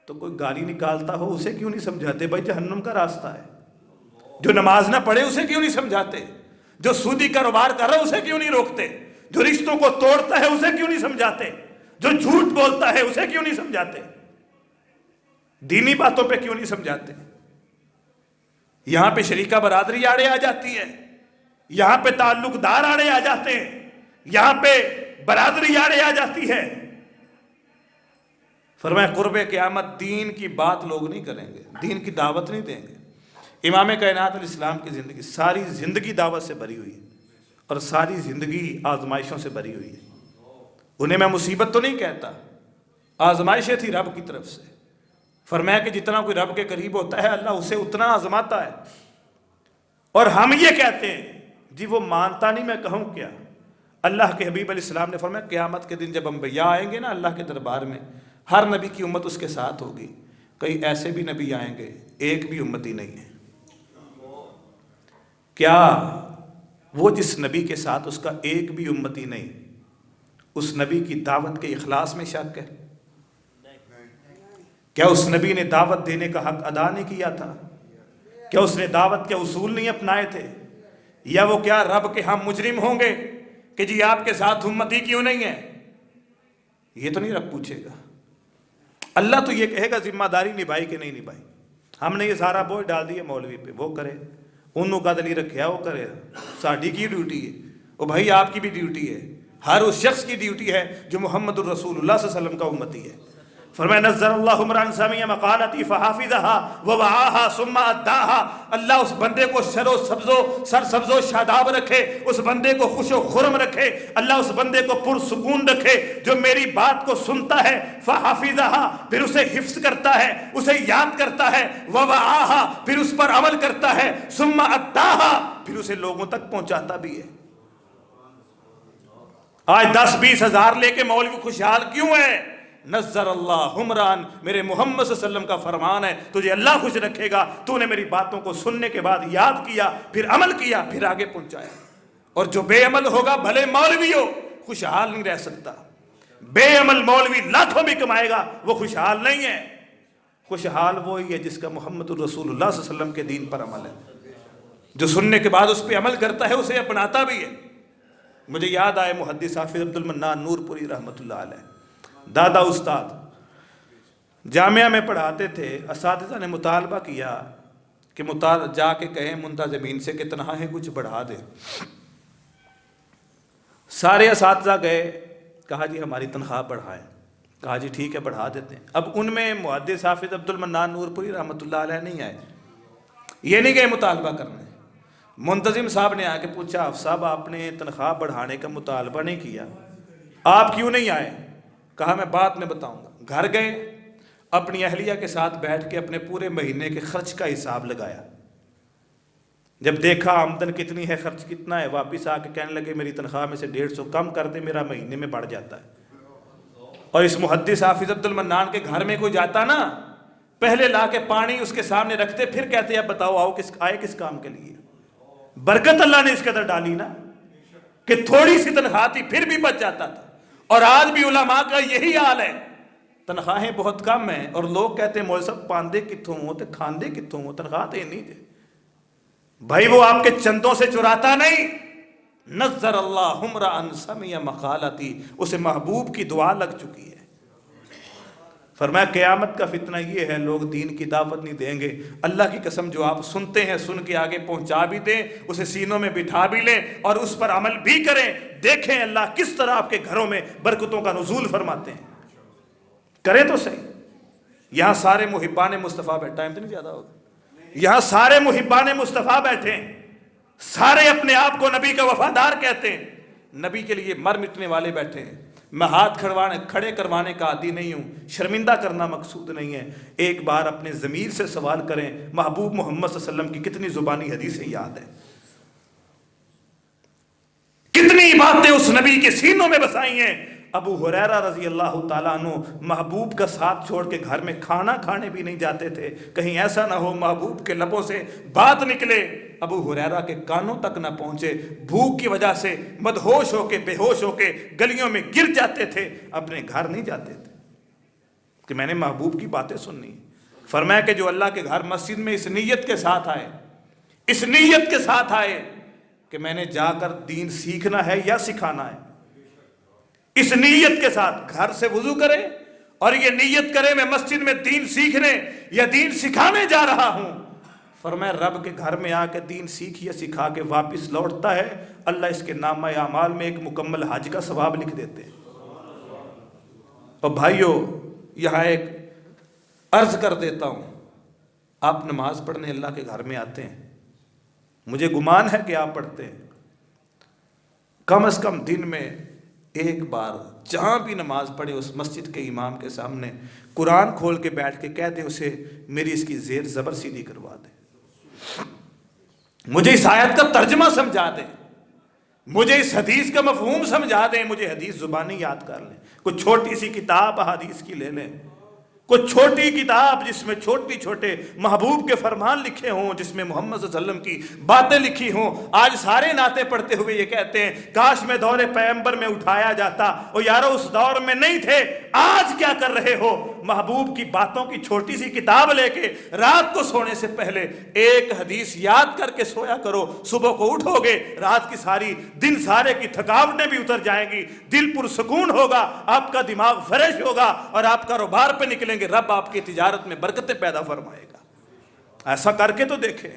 Speaker 1: تو کوئی گالی نکالتا ہو اسے کیوں نہیں سمجھاتے بھائی جہنم کا راستہ ہے؟ جو نماز نہ پڑھے اسے کیوں نہیں سمجھاتے؟ جو سودی کاروبار کر رہا ہے اسے کیوں نہیں روکتے؟ جو رشتوں کو توڑتا ہے اسے کیوں نہیں سمجھاتے؟ جو جھوٹ بولتا ہے اسے کیوں نہیں سمجھاتے؟ دینی باتوں پہ کیوں نہیں سمجھاتے؟ یہاں پہ شریکہ برادری آڑے آ جاتی ہے، یہاں پہ تعلق دار آڑے آ جاتے ہیں، یہاں پہ برادری آڑے آ جاتی ہے۔ فرمایا قرب قیامت دین کی بات لوگ نہیں کریں گے، دین کی دعوت نہیں دیں گے۔ امام کائنات علیہ السلام کی زندگی، ساری زندگی دعوت سے بھری ہوئی ہے اور ساری زندگی آزمائشوں سے بھری ہوئی ہے۔ انہیں میں مصیبت تو نہیں کہتا، آزمائشیں تھی رب کی طرف سے۔ فرمایا کہ جتنا کوئی رب کے قریب ہوتا ہے اللہ اسے اتنا آزماتا ہے۔ اور ہم یہ کہتے ہیں جی وہ مانتا نہیں، میں کہوں کیا؟ اللہ کے حبیب علیہ السلام نے فرمایا قیامت کے دن جب انبیاء آئیں گے نا اللہ کے دربار میں، ہر نبی کی امت اس کے ساتھ ہوگی۔ کئی ایسے بھی نبی آئیں گے ایک بھی امتی نہیں ہے۔ کیا وہ جس نبی کے ساتھ اس کا ایک بھی امتی نہیں، اس نبی کی دعوت کے اخلاص میں شک ہے؟ کیا اس نبی نے دعوت دینے کا حق ادا نہیں کیا تھا؟ کیا اس نے دعوت کے اصول نہیں اپنائے تھے؟ یا وہ کیا رب کے ہم مجرم ہوں گے کہ جی آپ کے ساتھ امتی کیوں نہیں ہے؟ یہ تو نہیں رب پوچھے گا۔ اللہ تو یہ کہے گا ذمہ داری نبھائی کہ نہیں نبھائی۔ ہم نے یہ سارا بوجھ ڈال دیا مولوی پہ، وہ کرے، انہوں کا دلی رکھیا وہ کرے، ساڑھی کی ڈیوٹی ہے، وہ بھائی آپ کی بھی ڈیوٹی ہے، ہر اس شخص کی ڈیوٹی ہے جو محمد الرسول اللہ صلی اللہ علیہ وسلم کا امتی ہے۔ فرمایا نزل اللہ امرا سمع مقالتی فحافظها ووعاها ثم اداها، اللہ اس بندے کو سر سبز و شاداب رکھے، اس بندے کو خوش و خرم رکھے، اللہ اس بندے کو پرسکون رکھے جو میری بات کو سنتا ہے، فحافظها پھر اسے حفظ کرتا ہے، اسے یاد کرتا ہے، ووعاها پھر اس پر عمل کرتا ہے، ثم اداها پھر اسے لوگوں تک پہنچاتا بھی ہے۔ آج 10-20 ہزار لے کے مولوی خوشحال کیوں ہے؟ نظر اللہ عمران، میرے محمد صلی اللہ علیہ وسلم کا فرمان ہے تجھے اللہ خوش رکھے گا، تو نے میری باتوں کو سننے کے بعد یاد کیا، پھر عمل کیا، پھر آگے پہنچایا۔ اور جو بے عمل ہوگا بھلے مولوی ہو خوشحال نہیں رہ سکتا۔ بے عمل مولوی لاکھوں بھی کمائے گا وہ خوشحال نہیں ہے۔ خوشحال وہی ہے جس کا محمد الرسول اللہ صلی اللہ علیہ وسلم کے دین پر عمل ہے، جو سننے کے بعد اس پہ عمل کرتا ہے، اسے اپناتا بھی ہے۔ مجھے یاد آئے محدث حافظ عبد المنان نور پوری رحمۃ اللہ علیہ، دادا استاد جامعہ میں پڑھاتے تھے، اساتذہ نے مطالبہ کیا کہ جا کے کہیں منتظمین سے کہ تنخواہیں کچھ بڑھا دیں۔ سارے اساتذہ گئے، کہا جی ہماری تنخواہ بڑھائیں، کہا جی ٹھیک ہے بڑھا دیتے ہیں۔ اب ان میں محدث حافظ عبد المنان نور پوری رحمۃ اللہ علیہ نہیں آئے، یہ نہیں گئے مطالبہ کرنے۔ منتظم صاحب نے آ کے پوچھا، حافظ صاحب آپ نے تنخواہ بڑھانے کا مطالبہ نہیں کیا، آپ کیوں نہیں آئے؟ کہا میں بعد میں بتاؤں گا۔ گھر گئے، اپنی اہلیہ کے ساتھ بیٹھ کے اپنے پورے مہینے کے خرچ کا حساب لگایا۔ جب دیکھا آمدن کتنی ہے، خرچ کتنا ہے، واپس آ کے کہنے لگے میری تنخواہ میں سے 150 کم کر دے، میرا مہینے میں بڑھ جاتا ہے۔ اور اس محدث حافظ عبد المنان کے گھر میں کوئی جاتا نا، پہلے لا کے پانی اس کے سامنے رکھتے، پھر کہتے اب بتاؤ آئے کس کام کے لیے؟ برکت اللہ نے اس قدر ڈالی نا کہ تھوڑی سی تنخواہ تھی پھر بھی بچ جاتا تھا۔ اور آج بھی علماء کا یہی حال ہے، تنخواہیں بہت کم ہیں اور لوگ کہتے ہیں مولوی صاحب پاندے کتوں ہوں تے کھاندے کتوں ہوں، تنخواہ تے نہیں دے۔ بھائی وہ آپ کے چندوں سے چراتا نہیں، نظر اللہ امرا سمع مقالتی، اسے محبوب کی دعا لگ چکی ہے۔ فرمایا قیامت کا فتنہ یہ ہے، لوگ دین کی دعوت نہیں دیں گے، اللہ کی قسم جو آپ سنتے ہیں سن کے آگے پہنچا بھی دیں، اسے سینوں میں بٹھا بھی لیں اور اس پر عمل بھی کریں، دیکھیں اللہ کس طرح آپ کے گھروں میں برکتوں کا نزول فرماتے ہیں۔ کریں تو صحیح۔ یہاں سارے محبان مصطفیٰ بیٹھے، ٹائم تو نہیں زیادہ ہوگا، یہاں سارے محبان مصطفیٰ بیٹھے ہیں، سارے اپنے آپ کو نبی کا وفادار کہتے ہیں، نبی کے لیے مر مٹنے والے بیٹھے ہیں۔ میں ہاتھ کھڑے کروانے کا عادی نہیں ہوں، شرمندہ کرنا مقصود نہیں ہے۔ ایک بار اپنے ضمیر سے سوال کریں، محبوب محمد صلی اللہ علیہ وسلم کی کتنی زبانی حدیثیں یاد ہیں، کتنی باتیں اس نبی کے سینوں میں بسائی ہیں۔ ابو ہریرہ رضی اللہ تعالیٰ عنہ محبوب کا ساتھ چھوڑ کے گھر میں کھانا کھانے بھی نہیں جاتے تھے، کہیں ایسا نہ ہو محبوب کے لبوں سے بات نکلے ابو ہریرہ کے کانوں تک نہ پہنچے، بھوک کی وجہ سے مدہوش ہو کے بے ہوش ہو کے گلیوں میں گر جاتے تھے، اپنے گھر نہیں جاتے تھے کہ میں نے محبوب کی باتیں سننی۔ فرمایا کہ جو اللہ کے گھر مسجد میں اس نیت کے ساتھ آئے، اس نیت کے ساتھ آئے کہ میں نے جا کر دین سیکھنا ہے یا سکھانا ہے، اس نیت کے ساتھ گھر سے وضو کرے اور یہ نیت کرے میں مسجد میں دین سیکھنے یا دین سکھانے جا رہا ہوں، فرمایا رب کے گھر میں آ کے دین سیکھ یا سکھا کے واپس لوٹتا ہے، اللہ اس کے نامہ اعمال میں ایک مکمل حج کا ثواب لکھ دیتے ہیں۔ اور بھائیو یہاں ایک عرض کر دیتا ہوں، آپ نماز پڑھنے اللہ کے گھر میں آتے ہیں، مجھے گمان ہے کہ آپ پڑھتے ہیں، کم از کم دن میں ایک بار جہاں بھی نماز پڑھے اس مسجد کے امام کے سامنے قرآن کھول کے بیٹھ کے کہہ دیں اسے میری اس کی زیر زبر سیدھی کروا دے، مجھے اس آیت کا ترجمہ سمجھا دیں، مجھے اس حدیث کا مفہوم سمجھا دیں، مجھے حدیث زبانی یاد کر لیں، کوئی چھوٹی سی کتاب حدیث کی لے لیں، کوئی چھوٹی کتاب جس میں چھوٹی چھوٹے محبوب کے فرمان لکھے ہوں، جس میں محمد صلی اللہ علیہ وسلم کی باتیں لکھی ہوں۔ آج سارے نعتیں پڑھتے ہوئے یہ کہتے ہیں کاش میں دور پیغمبر میں اٹھایا جاتا، اور یارو اس دور میں نہیں تھے، آج کیا کر رہے ہو؟ محبوب کی باتوں کی چھوٹی سی کتاب لے کے رات کو سونے سے پہلے ایک حدیث یاد کر کے سویا کرو، صبح کو اٹھو گے رات کی ساری دن سارے کی تھکاوٹیں بھی اتر جائیں گی، دل پرسکون ہوگا، آپ کا دماغ فریش ہوگا اور آپ کاروبار پہ نکلیں گے، رب آپ کی تجارت میں برکتیں پیدا فرمائے گا۔ ایسا کر کے تو دیکھیں،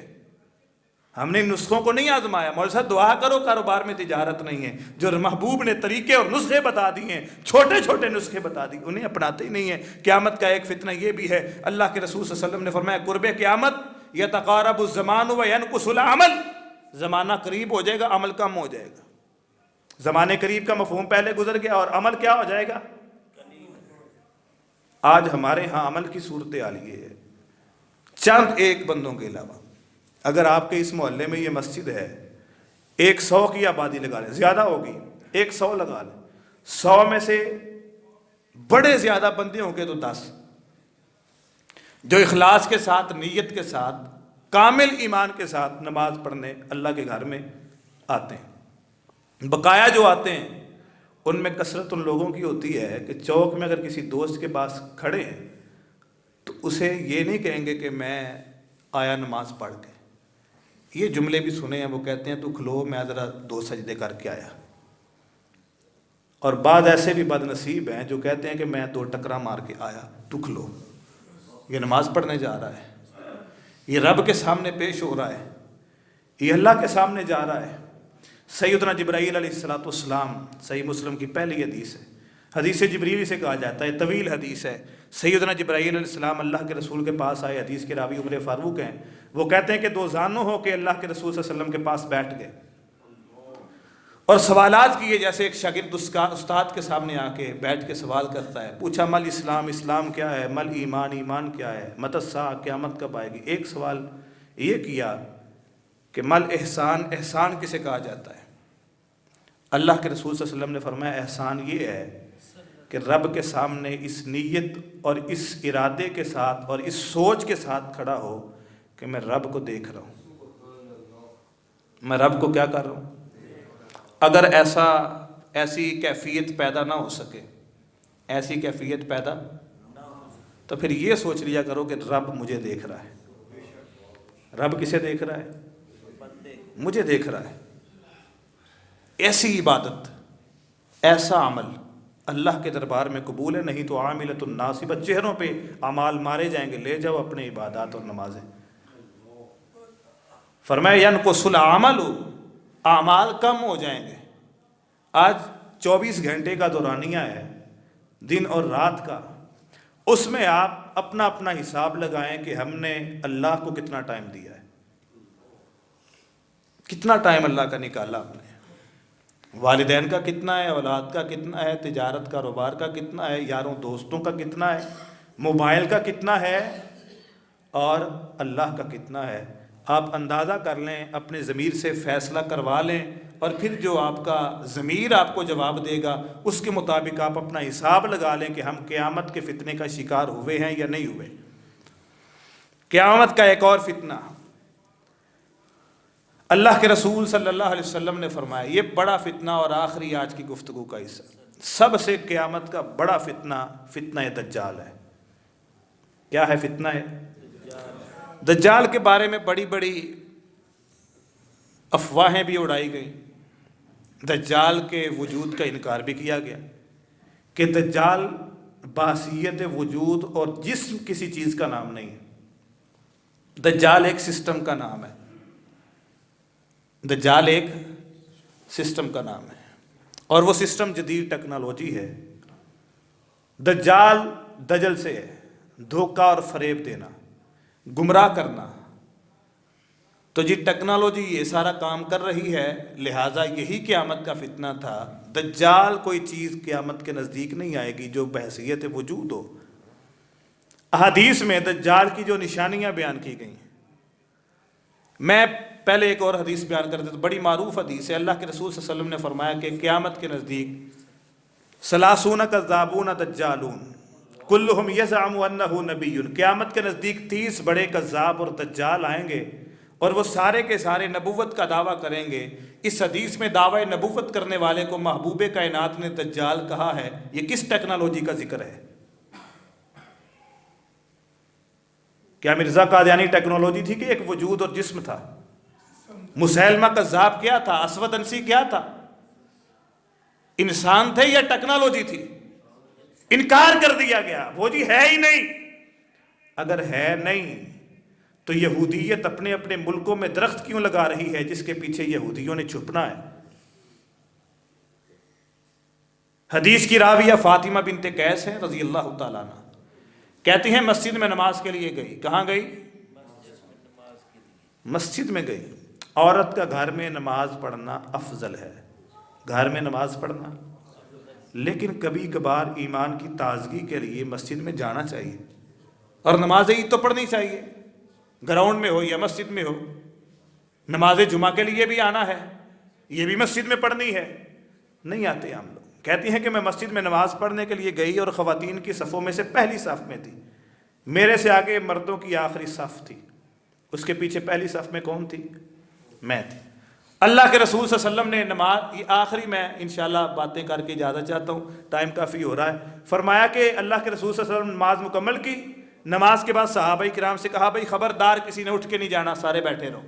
Speaker 1: ہم نے نسخوں کو نہیں آزمایا، مولوی صاحب دعا کرو کاروبار میں تجارت نہیں ہے، جو محبوب نے طریقے اور نسخے بتا دیے، چھوٹے چھوٹے نسخے بتا دی، انہیں اپناتے ہی نہیں ہیں۔ قیامت کا ایک فتنہ یہ بھی ہے، اللہ کے رسول صلی اللہ علیہ وسلم نے فرمایا قرب قیامت یتقارب الزمان وینقص العمل، زمانہ قریب ہو جائے گا، عمل کم ہو جائے گا۔ زمانے قریب کا مفہوم پہلے گزر گیا، اور عمل کیا ہو جائے گا؟ آج ہمارے ہاں عمل کی صورتحال یہ ہے، چند ایک بندوں کے علاوہ اگر آپ کے اس محلے میں یہ مسجد ہے، 100 کی آبادی لگا لیں، زیادہ ہوگی 100 لگا لیں، 100 میں سے بڑے زیادہ بندے ہوں گے تو 10 جو اخلاص کے ساتھ، نیت کے ساتھ، کامل ایمان کے ساتھ نماز پڑھنے اللہ کے گھر میں آتے ہیں۔ بقایا جو آتے ہیں ان میں کثرت ان لوگوں کی ہوتی ہے کہ چوک میں اگر کسی دوست کے پاس کھڑے ہیں تو اسے یہ نہیں کہیں گے کہ میں آیا نماز پڑھ کے، یہ جملے بھی سنے ہیں، وہ کہتے ہیں تو کھلو میں ذرا 2 سجدے کر کے آیا۔ اور بعض ایسے بھی بد نصیب ہیں جو کہتے ہیں کہ میں 2 ٹکرا مار کے آیا، تو کھلو۔ یہ نماز پڑھنے جا رہا ہے، یہ رب کے سامنے پیش ہو رہا ہے، یہ اللہ کے سامنے جا رہا ہے۔ سیدنا جبرائیل علیہ السلام، صحیح مسلم کی پہلی حدیث ہے، حدیث جبریل سے کہا جاتا ہے، طویل حدیث ہے۔ سیدنا جبرائیل علیہ السلام اللہ کے رسول کے پاس آئے، حدیث کے راوی عمر فاروق ہیں، وہ کہتے ہیں کہ دو زانو ہو کے اللہ کے رسول صلی اللہ علیہ وسلم کے پاس بیٹھ گئے اور سوالات کیے، جیسے ایک شاگرد استاد کے سامنے آ کے بیٹھ کے سوال کرتا ہے۔ پوچھا مل اسلام، اسلام کیا ہے؟ مل ایمان، ایمان کیا ہے؟ مت الساعہ، قیامت کب آئے گی؟ ایک سوال یہ کیا کہ مل احسان، احسان کسے کہا جاتا ہے؟ اللہ کے رسول صلی اللہ علیہ وسلم نے فرمایا احسان یہ ہے کہ رب کے سامنے اس نیت اور اس ارادے کے ساتھ اور اس سوچ کے ساتھ کھڑا ہو کہ میں رب کو دیکھ رہا ہوں، میں رب کو کیا کر رہا ہوں۔ اگر ایسی کیفیت پیدا نہ ہو سکے، ایسی کیفیت پیدا، تو پھر یہ سوچ لیا کرو کہ رب مجھے دیکھ رہا ہے۔ رب کسے دیکھ رہا ہے؟ مجھے دیکھ رہا ہے۔ ایسی عبادت، ایسا عمل اللہ کے دربار میں قبول ہے، نہیں تو عاملۃ الناس، بس چہروں پہ اعمال مارے جائیں گے، لے جاؤ اپنے عبادات اور نمازیں۔ فرمایا ینقص العمل، اعمال کم ہو جائیں گے۔ آج 24 گھنٹے کا دورانیہ ہے، دن اور رات کا، اس میں آپ اپنا اپنا حساب لگائیں کہ ہم نے اللہ کو کتنا ٹائم دیا ہے، کتنا ٹائم اللہ کا نکالا ہم نے، والدین کا کتنا ہے، اولاد کا کتنا ہے، تجارت کاروبار کا کتنا ہے، یاروں دوستوں کا کتنا ہے، موبائل کا کتنا ہے، اور اللہ کا کتنا ہے۔ آپ اندازہ کر لیں، اپنے ضمیر سے فیصلہ کروا لیں، اور پھر جو آپ کا ضمیر آپ کو جواب دے گا اس کے مطابق آپ اپنا حساب لگا لیں کہ ہم قیامت کے فتنے کا شکار ہوئے ہیں یا نہیں ہوئے۔ قیامت کا ایک اور فتنہ، اللہ کے رسول صلی اللہ علیہ وسلم نے فرمایا، یہ بڑا فتنہ اور آخری آج کی گفتگو کا حصہ، سب سے قیامت کا بڑا فتنہ، فتنہ دجال ہے۔ کیا ہے فتنہ ہے؟ دجال کے بارے میں بڑی بڑی افواہیں بھی اڑائی گئیں، دجال کے وجود کا انکار بھی کیا گیا کہ دجال بحیثیت وجود اور جسم کسی چیز کا نام نہیں ہے، دجال ایک سسٹم کا نام ہے، دجال ایک سسٹم کا نام ہے، اور وہ سسٹم جدید ٹیکنالوجی ہے۔ دجال دجل سے ہے، دھوکہ اور فریب دینا، گمراہ کرنا۔ تو جی ٹیکنالوجی یہ سارا کام کر رہی ہے، لہٰذا یہی قیامت کا فتنہ تھا۔ دجال کوئی چیز قیامت کے نزدیک نہیں آئے گی جو بحیثیت وجود ہو۔ احادیث میں دجال کی جو نشانیاں بیان کی گئی ہیں، میں پہلے ایک اور حدیث بیان کر دیتا ہوں، بڑی معروف حدیث ہے۔ اللہ کے رسول صلی اللہ علیہ وسلم نے فرمایا کہ قیامت کے نزدیک 30 کذابون دجالون کلہم یزعم انہ نبی، قیامت کے نزدیک 30 بڑے کذاب اور دجال آئیں گے، اور وہ سارے کے سارے نبوت کا دعویٰ کریں گے۔ اس حدیث میں دعوی نبوت کرنے والے کو محبوب کائنات نے دجال کہا ہے۔ یہ کس ٹیکنالوجی کا ذکر ہے؟ کیا مرزا قادیانی ٹیکنالوجی تھی کہ ایک وجود اور جسم تھا؟ مسیلمہ کذاب کیا تھا؟ اسود انسی کیا تھا؟ انسان تھے یا ٹیکنالوجی تھی؟ انکار کر دیا گیا، وہ جی ہے ہی نہیں۔ اگر ہے نہیں تو یہودیت اپنے اپنے ملکوں میں درخت کیوں لگا رہی ہے جس کے پیچھے یہودیوں نے چھپنا ہے؟ حدیث کی راویہ فاطمہ بنت قیس ہیں رضی اللہ تعالیٰ عنہ، کہتی ہیں مسجد میں نماز کے لیے گئی۔ کہاں گئی؟ مسجد میں گئی۔ عورت کا گھر میں نماز پڑھنا افضل ہے، گھر میں نماز پڑھنا، لیکن کبھی کبھار ایمان کی تازگی کے لیے مسجد میں جانا چاہیے، اور نماز عید تو پڑھنی چاہیے، گراؤنڈ میں ہو یا مسجد میں ہو۔ نماز جمعہ کے لیے بھی آنا ہے، یہ بھی مسجد میں پڑھنی ہے، نہیں آتے ہم لوگ۔ کہتی ہیں کہ میں مسجد میں نماز پڑھنے کے لیے گئی اور خواتین کی صفوں میں سے پہلی صف میں تھی، میرے سے آگے مردوں کی آخری صف تھی، اس کے پیچھے پہلی صف میں کون تھی؟ میں تھی۔ اللہ کے رسول صلی اللہ علیہ وسلم نے نماز آخری، میں انشاءاللہ باتیں کر کے اجازت چاہتا ہوں، ٹائم کافی ہو رہا ہے، فرمایا کہ اللہ کے رسول صلی اللہ علیہ وسلم نے نماز مکمل کی۔ نماز کے بعد صحابہ کرام سے کہا، بھائی خبردار کسی نے اٹھ کے نہیں جانا، سارے بیٹھے رہو،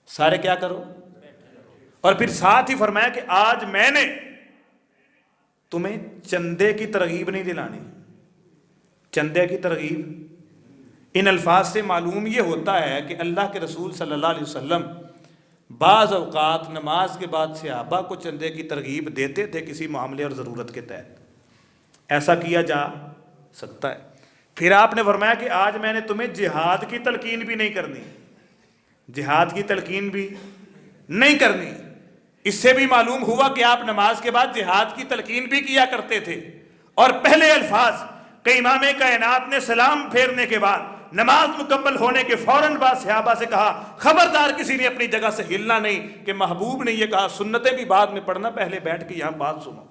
Speaker 1: سارے کیا کرو؟ اور پھر ساتھ ہی فرمایا کہ آج میں نے تمہیں چندے کی ترغیب نہیں دلانی، چندے کی ترغیب ان الفاظ سے معلوم یہ ہوتا ہے کہ اللہ کے رسول صلی اللہ علیہ وسلم بعض اوقات نماز کے بعد صحابہ کو چندے کی ترغیب دیتے تھے کسی معاملے اور ضرورت کے تحت، ایسا کیا جا سکتا ہے۔ پھر آپ نے فرمایا کہ آج میں نے تمہیں جہاد کی تلقین بھی نہیں کرنی، جہاد کی تلقین بھی نہیں کرنی۔ اس سے بھی معلوم ہوا کہ آپ نماز کے بعد جہاد کی تلقین بھی کیا کرتے تھے۔ اور پہلے الفاظ کہ امام کائنات نے سلام پھیرنے کے بعد نماز مکمل ہونے کے فوراً بعد صحابہ سے کہا خبردار کسی نے اپنی جگہ سے ہلنا نہیں، کہ محبوب نے یہ کہا سنتیں بھی بعد میں پڑھنا، پہلے بیٹھ کے یہاں بات سنو۔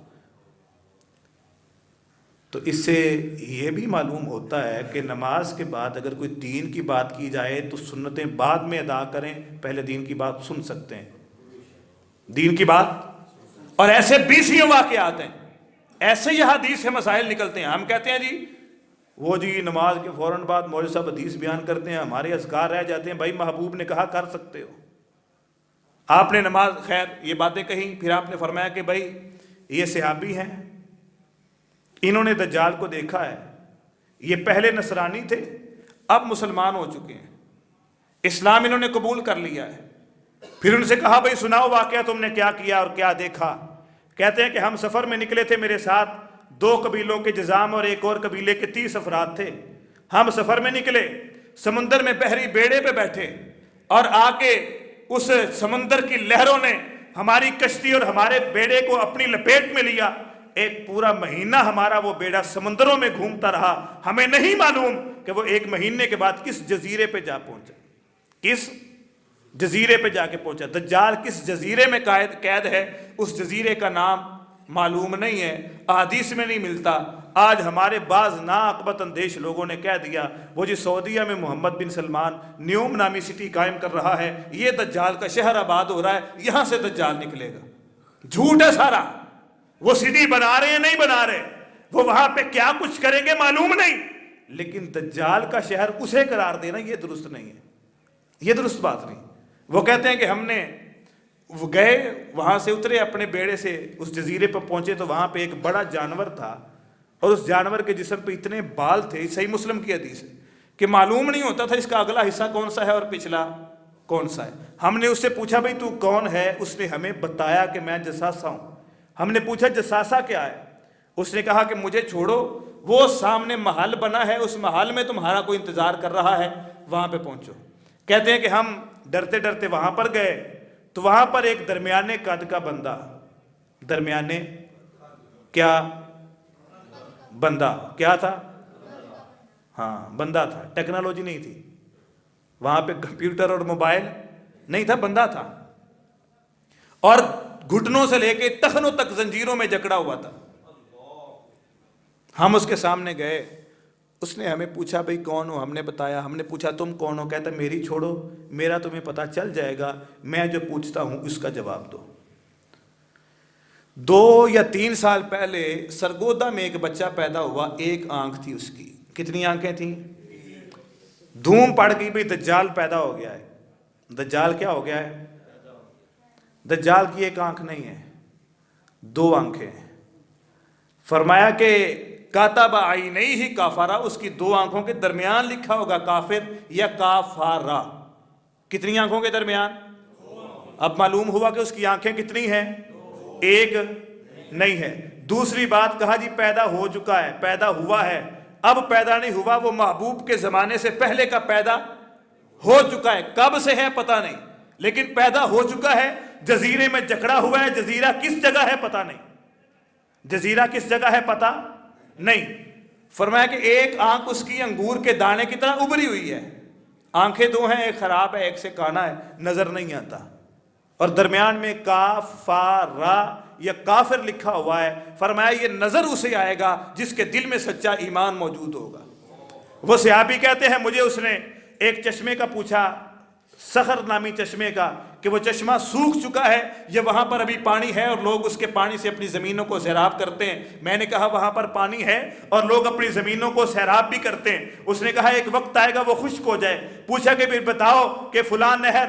Speaker 1: تو اس سے یہ بھی معلوم ہوتا ہے کہ نماز کے بعد اگر کوئی دین کی بات کی جائے تو سنتیں بعد میں ادا کریں، پہلے دین کی بات سن سکتے ہیں، دین کی بات۔ اور ایسے بیسیوں واقعات ہیں، ایسے ہی حدیث سے مسائل نکلتے ہیں۔ ہم کہتے ہیں جی وہ جی نماز کے فوراً بعد مولوی صاحب حدیث بیان کرتے ہیں، ہمارے اذکار رہ جاتے ہیں۔ بھائی محبوب نے کہا کر سکتے ہو، آپ نے نماز خیر یہ باتیں کہیں، پھر آپ نے فرمایا کہ بھائی یہ صحابی ہیں، انہوں نے دجال کو دیکھا ہے، یہ پہلے نصرانی تھے اب مسلمان ہو چکے ہیں، اسلام انہوں نے قبول کر لیا ہے۔ پھر ان سے کہا بھائی سناؤ واقعہ تم نے کیا کیا اور کیا دیکھا؟ کہتے ہیں کہ ہم سفر میں نکلے تھے، میرے ساتھ 2 قبیلوں کے جزام اور ایک اور قبیلے کے 30 افراد تھے۔ ہم سفر میں نکلے، سمندر میں بحری بیڑے پہ بیٹھے، اور آ کے اس سمندر کی لہروں نے ہماری کشتی اور ہمارے بیڑے کو اپنی لپیٹ میں لیا۔ ایک پورا مہینہ ہمارا وہ بیڑا سمندروں میں گھومتا رہا، ہمیں نہیں معلوم کہ وہ 1 مہینے کے بعد کس جزیرے پہ جا پہنچا، کس جزیرے پہ جا کے پہنچا۔ دجال کس جزیرے میں قید ہے اس جزیرے کا نام معلوم نہیں ہے، احادیث میں نہیں ملتا۔ آج ہمارے بعض ناعقبت اندیش لوگوں نے کہہ دیا وہ جی سعودیہ میں محمد بن سلمان نیوم نامی سٹی قائم کر رہا ہے، یہ دجال کا شہر آباد ہو رہا ہے، یہاں سے دجال نکلے گا۔ جھوٹ ہے سارا، وہ سٹی بنا رہے ہیں نہیں بنا رہے، وہ وہاں پہ کیا کچھ کریں گے معلوم نہیں، لیکن دجال کا شہر اسے قرار دینا یہ درست نہیں ہے، یہ درست بات نہیں۔ وہ کہتے ہیں کہ ہم نے وہ گئے، وہاں سے اترے اپنے بیڑے سے، اس جزیرے پر پہنچے تو وہاں پہ ایک بڑا جانور تھا، اور اس جانور کے جسم پہ اتنے بال تھے، صحیح مسلم کی حدیث ہے کہ معلوم نہیں ہوتا تھا اس کا اگلا حصہ کون سا ہے اور پچھلا کون سا ہے۔ ہم نے اس سے پوچھا بھئی تو کون ہے؟ اس نے ہمیں بتایا کہ میں جساسہ ہوں۔ ہم نے پوچھا جساسہ کیا ہے؟ اس نے کہا کہ مجھے چھوڑو، وہ سامنے محل بنا ہے، اس محل میں تمہارا کوئی انتظار کر رہا ہے، وہاں پہ پہنچو۔ کہتے ہیں کہ ہم ڈرتے ڈرتے وہاں پر گئے تو وہاں پر ایک درمیانے قد کا بندہ، درمیانے کیا بندہ کیا تھا؟ ہاں بندہ تھا، ٹیکنالوجی نہیں تھی وہاں پہ، کمپیوٹر اور موبائل نہیں تھا، بندہ تھا، اور گھٹنوں سے لے کے ٹخنوں تک زنجیروں میں جکڑا ہوا تھا۔ ہم اس کے سامنے گئے، اس نے ہمیں پوچھا بھئی کون ہو؟ ہم نے بتایا۔ ہم نے پوچھا تم کون ہو؟ کہتا میری چھوڑو، میرا تمہیں پتہ چل جائے گا، میں جو پوچھتا ہوں اس کا جواب دو۔ 2 یا 3 سال پہلے سرگودا میں ایک بچہ پیدا ہوا، 1 آنکھ تھی اس کی۔ کتنی آنکھیں تھیں؟ دھوم پڑ گئی بھئی دجال پیدا ہو گیا ہے۔ دجال کیا ہو گیا ہے؟ دجال کی 1 آنکھ نہیں ہے، 2 آنکھیں ہیں۔ فرمایا کہ کاتب عینیہ کافرا، اس کی 2 آنکھوں کے درمیان لکھا ہوگا کافر یا کافارا۔ کتنی آنکھوں کے درمیان؟ اب معلوم ہوا کہ اس کی آنکھیں کتنی ہیں؟ 1 نہیں ہے۔ دوسری بات کہا جی پیدا ہو چکا ہے، پیدا ہوا ہے، اب پیدا نہیں ہوا، وہ محبوب کے زمانے سے پہلے کا پیدا ہو چکا ہے، کب سے ہے پتہ نہیں، لیکن پیدا ہو چکا ہے، جزیرے میں جکڑا ہوا ہے۔ جزیرہ کس جگہ ہے پتہ نہیں، جزیرہ کس جگہ ہے پتہ نہیں۔ فرمایا کہ 1 آنکھ اس کی انگور کے دانے کی طرح ابری ہوئی ہے، آنکھیں 2 ہیں، ایک خراب ہے ایک سے کانا ہے، نظر نہیں آتا، اور درمیان میں کافارا یا کافر لکھا ہوا ہے۔ فرمایا یہ نظر اسے آئے گا جس کے دل میں سچا ایمان موجود ہوگا۔ وہ صحابی کہتے ہیں مجھے اس نے ایک چشمے کا پوچھا، صخر نامی چشمے کا، کہ وہ چشمہ سوکھ چکا ہے یا وہاں پر ابھی پانی ہے اور لوگ اس کے پانی سے اپنی زمینوں کو سیراب کرتے ہیں؟ میں نے کہا وہاں پر پانی ہے اور لوگ اپنی زمینوں کو سیراب بھی کرتے ہیں۔ اس نے کہا ایک وقت آئے گا وہ خشک ہو جائے۔ پوچھا کہ پھر بتاؤ کہ فلاں نہر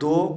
Speaker 1: 2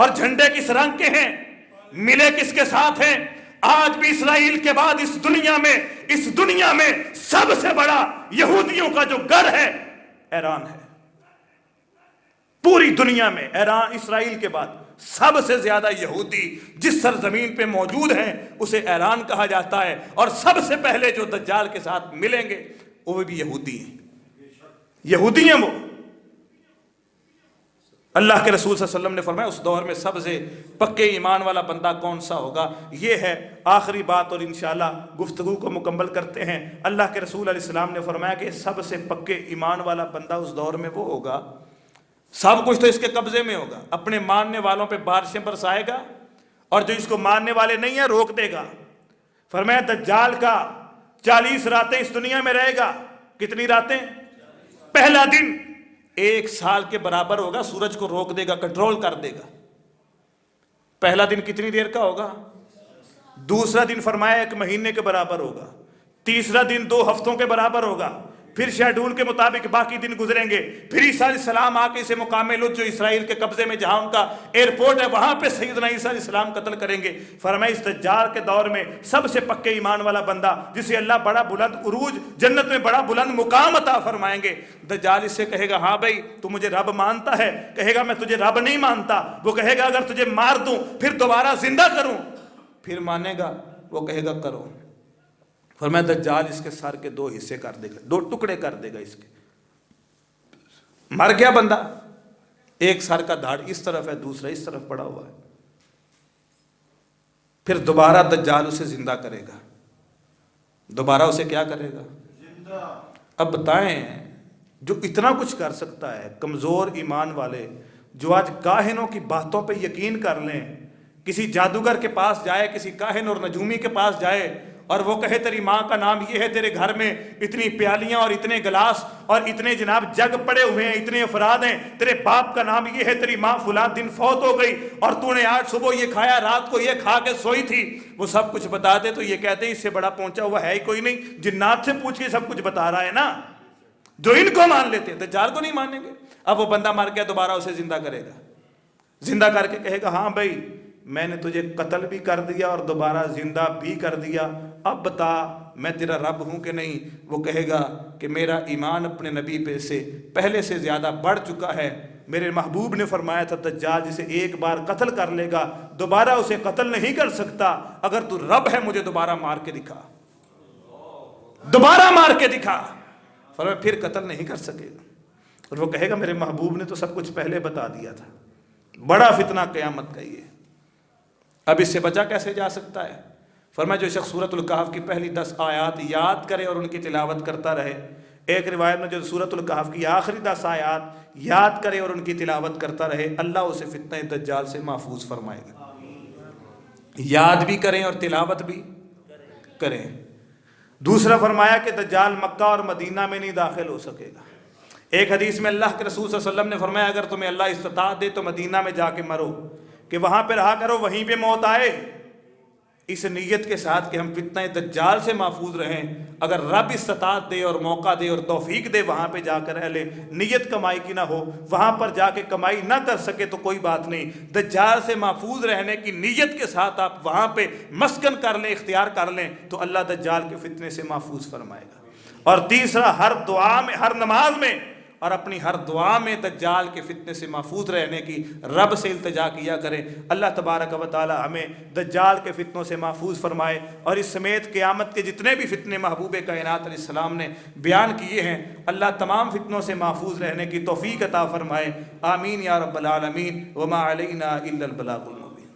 Speaker 1: اور جھنڈے کس رنگ کے ہیں، ملے کس کے ساتھ ہیں؟ آج بھی اسرائیل کے بعد اس دنیا میں سب سے بڑا یہودیوں کا جو گھر ہے ایران ہے۔ پوری دنیا میں ایران، اسرائیل کے بعد سب سے زیادہ یہودی جس سرزمین پہ موجود ہیں اسے ایران کہا جاتا ہے، اور سب سے پہلے جو دجال کے ساتھ ملیں گے وہ بھی یہودی ہیں، یہودی ہیں وہ۔ اللہ کے رسول صلی اللہ علیہ وسلم نے فرمایا اس دور میں سب سے پکے ایمان والا بندہ کون سا ہوگا؟ یہ ہے آخری بات، اور انشاءاللہ گفتگو کو مکمل کرتے ہیں۔ اللہ کے رسول علیہ السلام نے فرمایا کہ سب سے پکے ایمان والا بندہ اس دور میں وہ ہوگا، سب کچھ تو اس کے قبضے میں ہوگا، اپنے ماننے والوں پہ بارشیں برسائے گا، اور جو اس کو ماننے والے نہیں ہیں روک دے گا۔ فرمایا دجال کا 40 راتیں اس دنیا میں رہے گا۔ کتنی راتیں؟ پہلا دن 1 سال کے برابر ہوگا، سورج کو روک دے گا، کنٹرول کر دے گا۔ پہلا دن کتنی دیر کا ہوگا؟ دوسرا دن فرمایا 1 مہینے کے برابر ہوگا، تیسرا دن 2 ہفتوں کے برابر ہوگا، پھر شیڈول کے مطابق باقی دن گزریں گے۔ پھر عیسیٰ علیہ السلام آ کے اسے مقام لط جو اسرائیل کے قبضے میں جہاں ان کا ایئرپورٹ ہے وہاں پہ سیدنا عیسیٰ علیہ السلام قتل کریں گے۔ فرمایا اس دجال کے دور میں سب سے پکے ایمان والا بندہ جسے اللہ بڑا بلند عروج جنت میں بڑا بلند مقام عطا فرمائیں گے، دجال اس سے کہے گا ہاں بھائی تو مجھے رب مانتا ہے؟ کہے گا میں تجھے رب نہیں مانتا۔ وہ کہے گا اگر تجھے مار دوں پھر دوبارہ زندہ کروں؟ پھر مانے گا؟ وہ کہے گا کرو۔ فرمایا دجال اس کے سر کے 2 حصے کر دے گا، 2 ٹکڑے کر دے گا اس کے۔ مر گیا بندہ، ایک سر کا دھاڑ اس طرف ہے، دوسرا اس طرف پڑا ہوا ہے۔ پھر دوبارہ دجال اسے زندہ کرے گا، دوبارہ اسے کیا کرے گا؟ زندہ۔ اب بتائیں جو اتنا کچھ کر سکتا ہے، کمزور ایمان والے جو آج کاہنوں کی باتوں پہ یقین کر لیں، کسی جادوگر کے پاس جائے، کسی کاہن اور نجومی کے پاس جائے اور وہ کہے تیری ماں کا نام یہ ہے، تیرے گھر میں اتنی پیالیاں اور اتنے گلاس اور اتنے جناب جگ پڑے ہوئے ہیں، اتنے افراد ہیں، تیرے باپ کا نام یہ ہے، تیری ماں فلاں دن فوت ہو گئی اور تو نے آج صبح یہ کھایا، رات کو یہ کھا کے سوئی تھی، وہ سب کچھ بتا دے تو یہ کہتے ہیں اس سے بڑا پہنچا ہوا ہے ہی کوئی نہیں، جنات سے پوچھ کے سب کچھ بتا رہا ہے نا۔ جو ان کو مان لیتے ہیں دجال کو نہیں مانیں گے۔ اب وہ بندہ مر گیا، دوبارہ اسے زندہ کرے گا، زندہ کر کے کہے گا ہاں بھائی میں نے تجھے قتل بھی کر دیا اور دوبارہ زندہ بھی کر دیا، اب بتا میں تیرا رب ہوں کہ نہیں؟ وہ کہے گا کہ میرا ایمان اپنے نبی پہ سے پہلے سے زیادہ بڑھ چکا ہے، میرے محبوب نے فرمایا تھا دجال جسے ایک بار قتل کر لے گا دوبارہ اسے قتل نہیں کر سکتا، اگر تو رب ہے مجھے دوبارہ مار کے دکھا، دوبارہ مار کے دکھا۔ فرمایا پھر قتل نہیں کر سکے گا، اور وہ کہے گا میرے محبوب نے تو سب کچھ پہلے بتا دیا تھا۔ بڑا فتنہ قیامت کا یہ۔ اب اس سے بچا کیسے جا سکتا ہے؟ فرمایا جو شخص سورۃ الکہف کی پہلی 10 آیات یاد کرے اور ان کی تلاوت کرتا رہے، ایک روایت میں جو سورۃ الکہف کی آخری 10 آیات یاد کرے اور ان کی تلاوت کرتا رہے، اللہ اسے فتنہ دجال سے محفوظ فرمائے گا۔ یاد بھی کریں اور تلاوت بھی کریں۔ دوسرا فرمایا کہ دجال مکہ اور مدینہ میں نہیں داخل ہو سکے گا۔ ایک حدیث میں اللہ کے رسول صلی اللہ علیہ وسلم نے فرمایا اگر تمہیں اللہ استطاعت دے تو مدینہ میں جا کے مرو، کہ وہاں پہ رہا کرو، وہیں پہ موت آئے، اس نیت کے ساتھ کہ ہم فتنہ دجال سے محفوظ رہیں۔ اگر رب استطاعت دے اور موقع دے اور توفیق دے وہاں پہ جا کر رہ لے، نیت کمائی کی نہ ہو، وہاں پر جا کے کمائی نہ کر سکے تو کوئی بات نہیں، دجال سے محفوظ رہنے کی نیت کے ساتھ آپ وہاں پہ مسکن کر لیں، اختیار کر لیں تو اللہ دجال کے فتنے سے محفوظ فرمائے گا۔ اور تیسرا ہر دعا میں، ہر نماز میں اور اپنی ہر دعا میں دجال کے فتنے سے محفوظ رہنے کی رب سے التجا کیا کریں۔ اللہ تبارک و تعالی ہمیں دجال کے فتنوں سے محفوظ فرمائے، اور اس سمیت قیامت کے جتنے بھی فتنے محبوب کائنات علیہ السلام نے بیان کیے ہیں، اللہ تمام فتنوں سے محفوظ رہنے کی توفیق عطا فرمائے۔ آمین یا رب العالمین۔ وما علینا الا البلاغ المبین۔